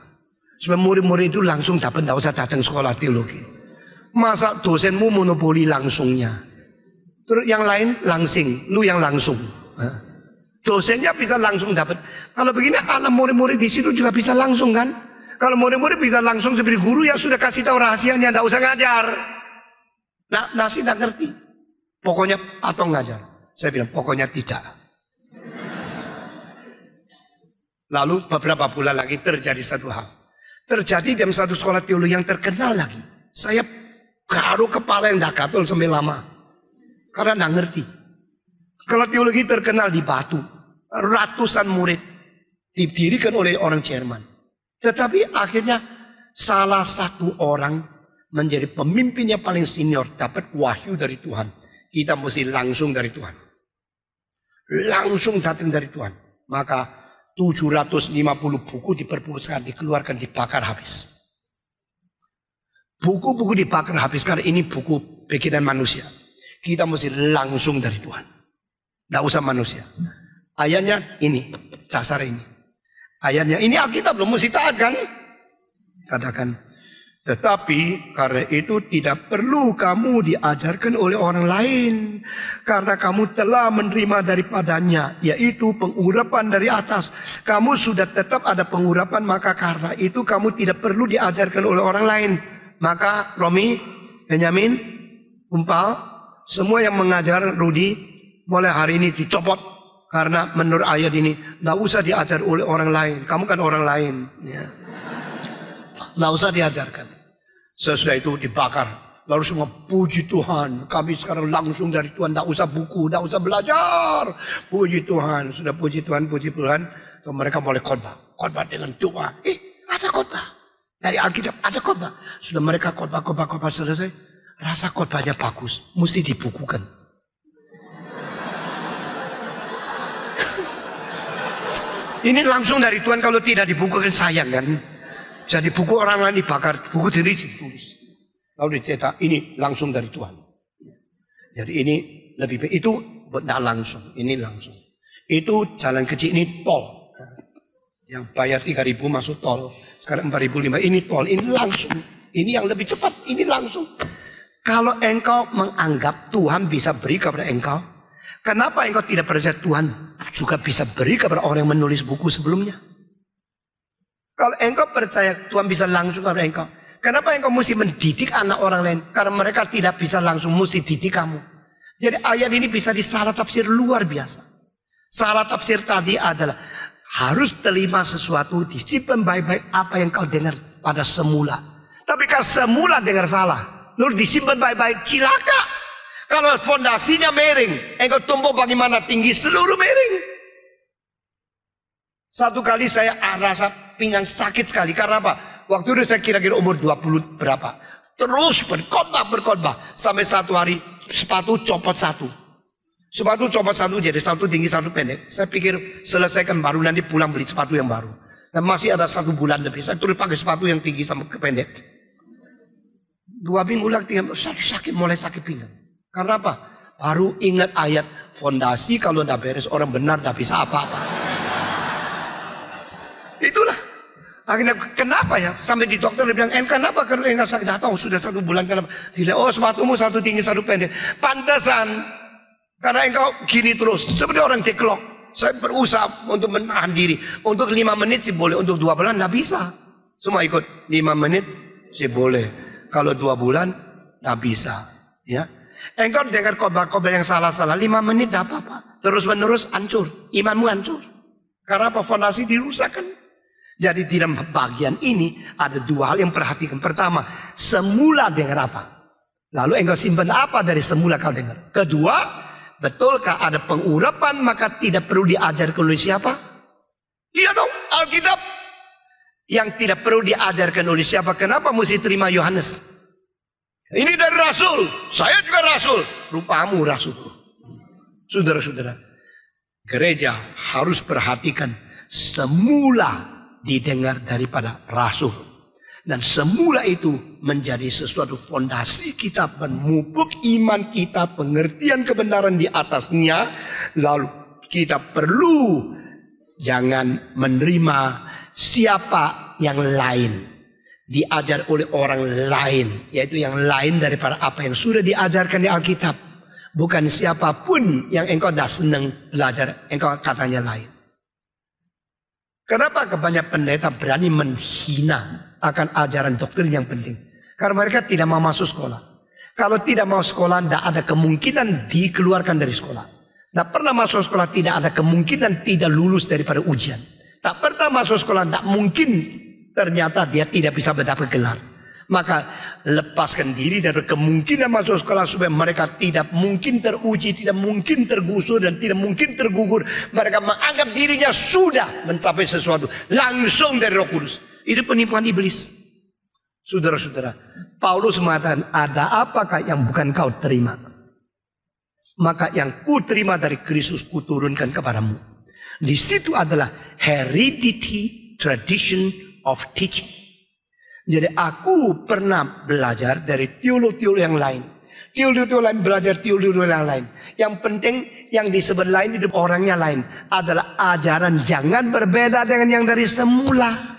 S2: Supaya murid-murid itu langsung dapat, tidak usah datang sekolah teologi. Masa dosenmu monopoli langsungnya. Terus yang lain langsing, lu yang langsung. Dosennya bisa langsung dapat. Kalau begini anak murid-murid di situ juga bisa langsung kan? Kalau murid-murid bisa langsung seperti guru yang sudah kasih tahu rahasianya, tidak usah ngajar. Nah, nasi tidak ngerti. Pokoknya atau ngajar. Saya bilang pokoknya tidak. Lalu beberapa bulan lagi terjadi satu hal. Terjadi dalam satu sekolah teologi yang terkenal lagi. Saya garuk kepala yang tidak gatel sampai lama. Karena tidak ngerti. Sekolah teologi terkenal di Batu. Ratusan murid. Didirikan oleh orang Jerman. Tetapi akhirnya salah satu orang menjadi pemimpinnya paling senior. Dapat wahyu dari Tuhan. Kita mesti langsung dari Tuhan. Langsung datang dari Tuhan. Maka 750 buku di perpustakaan dikeluarkan, dibakar habis. Buku-buku dibakar habis karena ini buku bikinan manusia. Kita mesti langsung dari Tuhan. Tidak usah manusia. Ayatnya ini, dasar ini. Ayatnya ini Alkitab belum mesti taat kan? Katakan. Tetapi karena itu tidak perlu kamu diajarkan oleh orang lain. Karena kamu telah menerima daripadanya. Yaitu pengurapan dari atas. Kamu sudah tetap ada pengurapan. Maka karena itu kamu tidak perlu diajarkan oleh orang lain. Maka Romi, Benyamin, Umpal, semua yang mengajar Rudi mulai hari ini dicopot. Karena menurut ayat ini tidak usah diajar oleh orang lain. Kamu kan orang lain. Ya. Tidak usah diajarkan. Sesudah itu dibakar. Lalu semua puji Tuhan. Kami sekarang langsung dari Tuhan. Tidak usah buku, tidak usah belajar. Puji Tuhan. Sudah puji Tuhan, puji Tuhan. Lalu mereka mulai khotbah. Khotbah dengan doa. Ada khotbah. Dari Alkitab ada khotbah. Sudah mereka khotbah selesai. Rasa khotbahnya bagus. Mesti dibukukan. Ini langsung dari Tuhan. Kalau tidak dibukukan sayang kan. Jadi buku orang lain dibakar, buku diri ditulis. Lalu dicetak, ini langsung dari Tuhan. Jadi ini lebih baik. Itu tidak langsung, ini langsung. Itu jalan kecil, ini tol. Yang bayar 3.000 masuk tol. Sekarang 4.500, ini tol, ini langsung. Ini yang lebih cepat, ini langsung. Kalau engkau menganggap Tuhan bisa beri kepada engkau, kenapa engkau tidak percaya Tuhan juga bisa beri kepada orang yang menulis buku sebelumnya? Kalau engkau percaya Tuhan bisa langsung kepada engkau, kenapa engkau mesti mendidik anak orang lain? Karena mereka tidak bisa langsung, mesti didik kamu. Jadi ayat ini bisa disalah tafsir luar biasa. Salah tafsir tadi adalah harus terima sesuatu, disimpan baik-baik apa yang kau dengar pada semula. Tapi kalau semula dengar salah, lalu disimpan baik-baik, cilaka. Kalau fondasinya miring, engkau tumbuh bagaimana tinggi seluruh miring. Satu kali saya rasa pinggang sakit sekali. Karena apa? Waktu itu saya kira-kira umur 20 berapa. Terus berkhotbah. Sampai satu hari sepatu copot satu. Sepatu copot satu, jadi satu tinggi satu pendek. Saya pikir selesaikan baru, nanti pulang beli sepatu yang baru. Dan masih ada 1 bulan lebih. Saya terus pakai sepatu yang tinggi sama pendek. 2 minggu lagi mulai sakit pinggang. Karena apa? Baru ingat ayat fondasi kalau tidak beres orang benar tidak bisa apa-apa. Itulah. Akhirnya kenapa ya? Sampai di dokter dia bilang, kenapa kalau enggak sakit? Tahu sudah 1 bulan kenapa? Dia, sepatumu satu tinggi satu pendek. Pantesan. Karena engkau gini terus. Seperti orang deklok. Saya berusaha untuk menahan diri. Untuk 5 menit sih boleh. Untuk 2 bulan enggak bisa. Semua ikut. 5 menit sih boleh. Kalau 2 bulan enggak bisa. Ya. Engkau dengar khotbah yang salah-salah. 5 menit enggak apa-apa. Terus menerus hancur. Imanmu hancur. Karena apa? Fondasi dirusakkan. Jadi di dalam bagian ini ada 2 hal yang perhatikan. Pertama, semula dengar apa? Lalu engkau simpan apa dari semula kau dengar? Kedua, betulkah ada pengurapan maka tidak perlu diajarkan oleh siapa? Iya dong, Alkitab. Yang tidak perlu diajarkan oleh siapa? Kenapa mesti terima Yohanes? Ini dari Rasul. Saya juga Rasul. Rupamu Rasul. Saudara-saudara, gereja harus perhatikan semula didengar daripada Rasul. Dan semula itu menjadi sesuatu fondasi kita, memupuk iman kita, pengertian kebenaran di atasnya. Lalu kita perlu jangan menerima siapa yang lain, diajar oleh orang lain, yaitu yang lain daripada apa yang sudah diajarkan di Alkitab. Bukan siapapun yang engkau dah senang belajar, engkau katanya lain. Kenapa kebanyakan pendeta berani menghina akan ajaran doktrin yang penting? Karena mereka tidak mau masuk sekolah. Kalau tidak mau sekolah, tidak ada kemungkinan dikeluarkan dari sekolah. Tidak pernah masuk sekolah, tidak ada kemungkinan tidak lulus daripada ujian. Tak pernah masuk sekolah, tidak mungkin ternyata dia tidak bisa mendapat gelar. Maka lepaskan diri dari kemungkinan masuk sekolah supaya mereka tidak mungkin teruji, tidak mungkin tergusur, dan tidak mungkin tergugur. Mereka menganggap dirinya sudah mencapai sesuatu langsung dari Roh Kudus. Itu penipuan iblis. Saudara-saudara, Paulus mengatakan, ada apakah yang bukan kau terima? Maka yang ku terima dari Kristus ku turunkan kepadamu. Di situ adalah heredity, tradition of teaching. Jadi aku pernah belajar dari teolog-teolog yang lain. Teolog-teolog lain belajar teolog yang lain. Yang penting yang disebut lain itu orangnya lain. Adalah ajaran jangan berbeda dengan yang dari semula.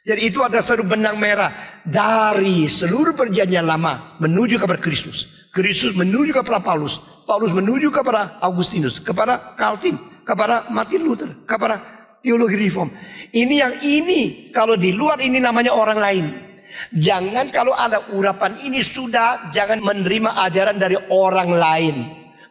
S2: Jadi itu ada satu benang merah. Dari seluruh perjanjian lama menuju kepada Kristus. Kristus menuju kepada Paulus. Paulus menuju kepada Augustinus. Kepada Calvin. Kepada Martin Luther. Kepada teologi reform. Ini kalau di luar ini namanya orang lain. Jangan kalau ada urapan ini sudah jangan menerima ajaran dari orang lain.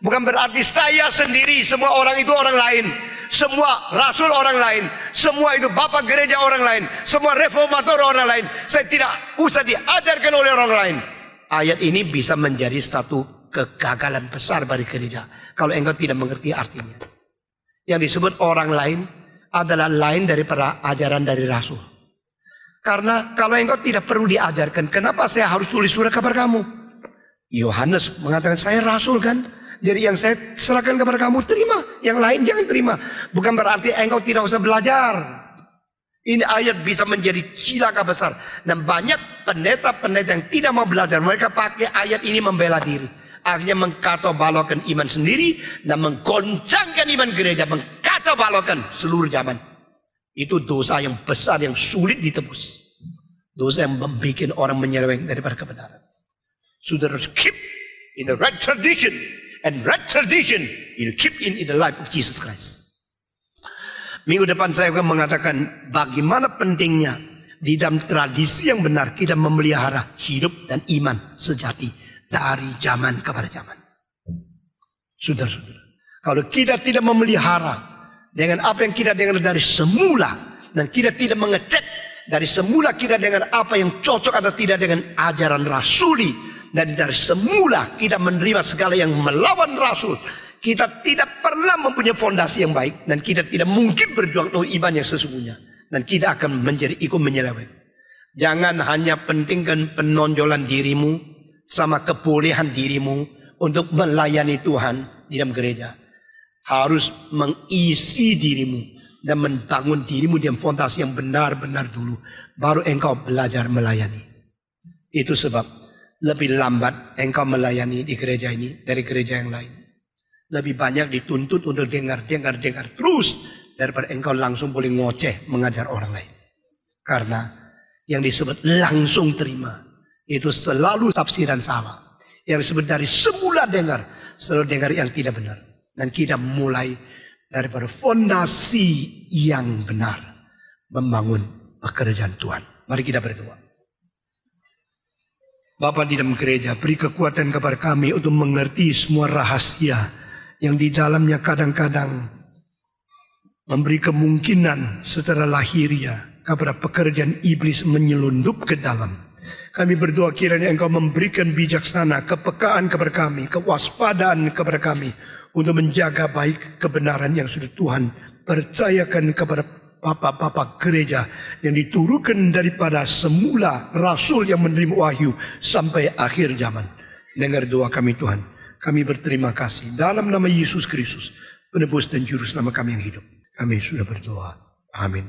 S2: Bukan berarti saya sendiri, semua orang itu orang lain. Semua rasul orang lain. Semua itu bapak gereja orang lain. Semua reformator orang lain. Saya tidak usah diajarkan oleh orang lain. Ayat ini bisa menjadi satu kegagalan besar bagi gereja kalau engkau tidak mengerti artinya. Yang disebut orang lain adalah lain daripada ajaran dari rasul. Karena kalau engkau tidak perlu diajarkan, kenapa saya harus tulis surat kepada kamu? Yohanes mengatakan, saya rasul kan? Jadi yang saya serahkan kepada kamu, terima. Yang lain jangan terima. Bukan berarti engkau tidak usah belajar. Ini ayat bisa menjadi cilaka besar. Dan banyak pendeta-pendeta yang tidak mau belajar, mereka pakai ayat ini membela diri. Akhirnya mengkacau balokkan iman sendiri dan menggoncangkan iman gereja, mengkacau balokkan seluruh zaman. Itu dosa yang besar yang sulit ditebus. Dosa yang membuat orang menyeleweng daripada kebenaran. Saudara harus keep in the right tradition, and right tradition you keep in the life of Jesus Christ. Minggu depan saya akan mengatakan bagaimana pentingnya di dalam tradisi yang benar kita memelihara hidup dan iman sejati. Dari zaman kepada zaman. Saudara-saudara, kalau kita tidak memelihara dengan apa yang kita dengar dari semula, dan kita tidak mengecek dari semula kita dengar apa yang cocok atau tidak dengan ajaran rasuli, dan dari semula kita menerima segala yang melawan rasul, kita tidak pernah mempunyai fondasi yang baik, dan kita tidak mungkin berjuang untuk iman yang sesungguhnya, dan kita akan menjadi ikut menyeleweng. Jangan hanya pentingkan penonjolan dirimu sama kebolehan dirimu untuk melayani Tuhan di dalam gereja. Harus mengisi dirimu dan membangun dirimu di dalam fondasi yang benar-benar dulu. Baru engkau belajar melayani. Itu sebab lebih lambat engkau melayani di gereja ini dari gereja yang lain. Lebih banyak dituntut untuk dengar terus daripada engkau langsung boleh ngoceh mengajar orang lain. Karena yang disebut langsung terima itu selalu tafsiran salah. Yang disebut dari semula dengar, selalu dengar yang tidak benar. Dan kita mulai daripada fondasi yang benar, membangun pekerjaan Tuhan. Mari kita berdoa. Bapa di dalam gereja, beri kekuatan kepada kami untuk mengerti semua rahasia yang di dalamnya kadang-kadang memberi kemungkinan secara lahiriah kepada pekerjaan iblis menyelundup ke dalam. Kami berdoa kiranya Engkau memberikan bijaksana, kepekaan kepada kami, kewaspadaan kepada kami untuk menjaga baik kebenaran yang sudah Tuhan percayakan kepada bapak-bapak gereja yang diturunkan daripada semula rasul yang menerima wahyu sampai akhir zaman. Dengar doa kami Tuhan. Kami berterima kasih dalam nama Yesus Kristus, penebus dan juru selamat kami yang hidup. Kami sudah berdoa. Amin.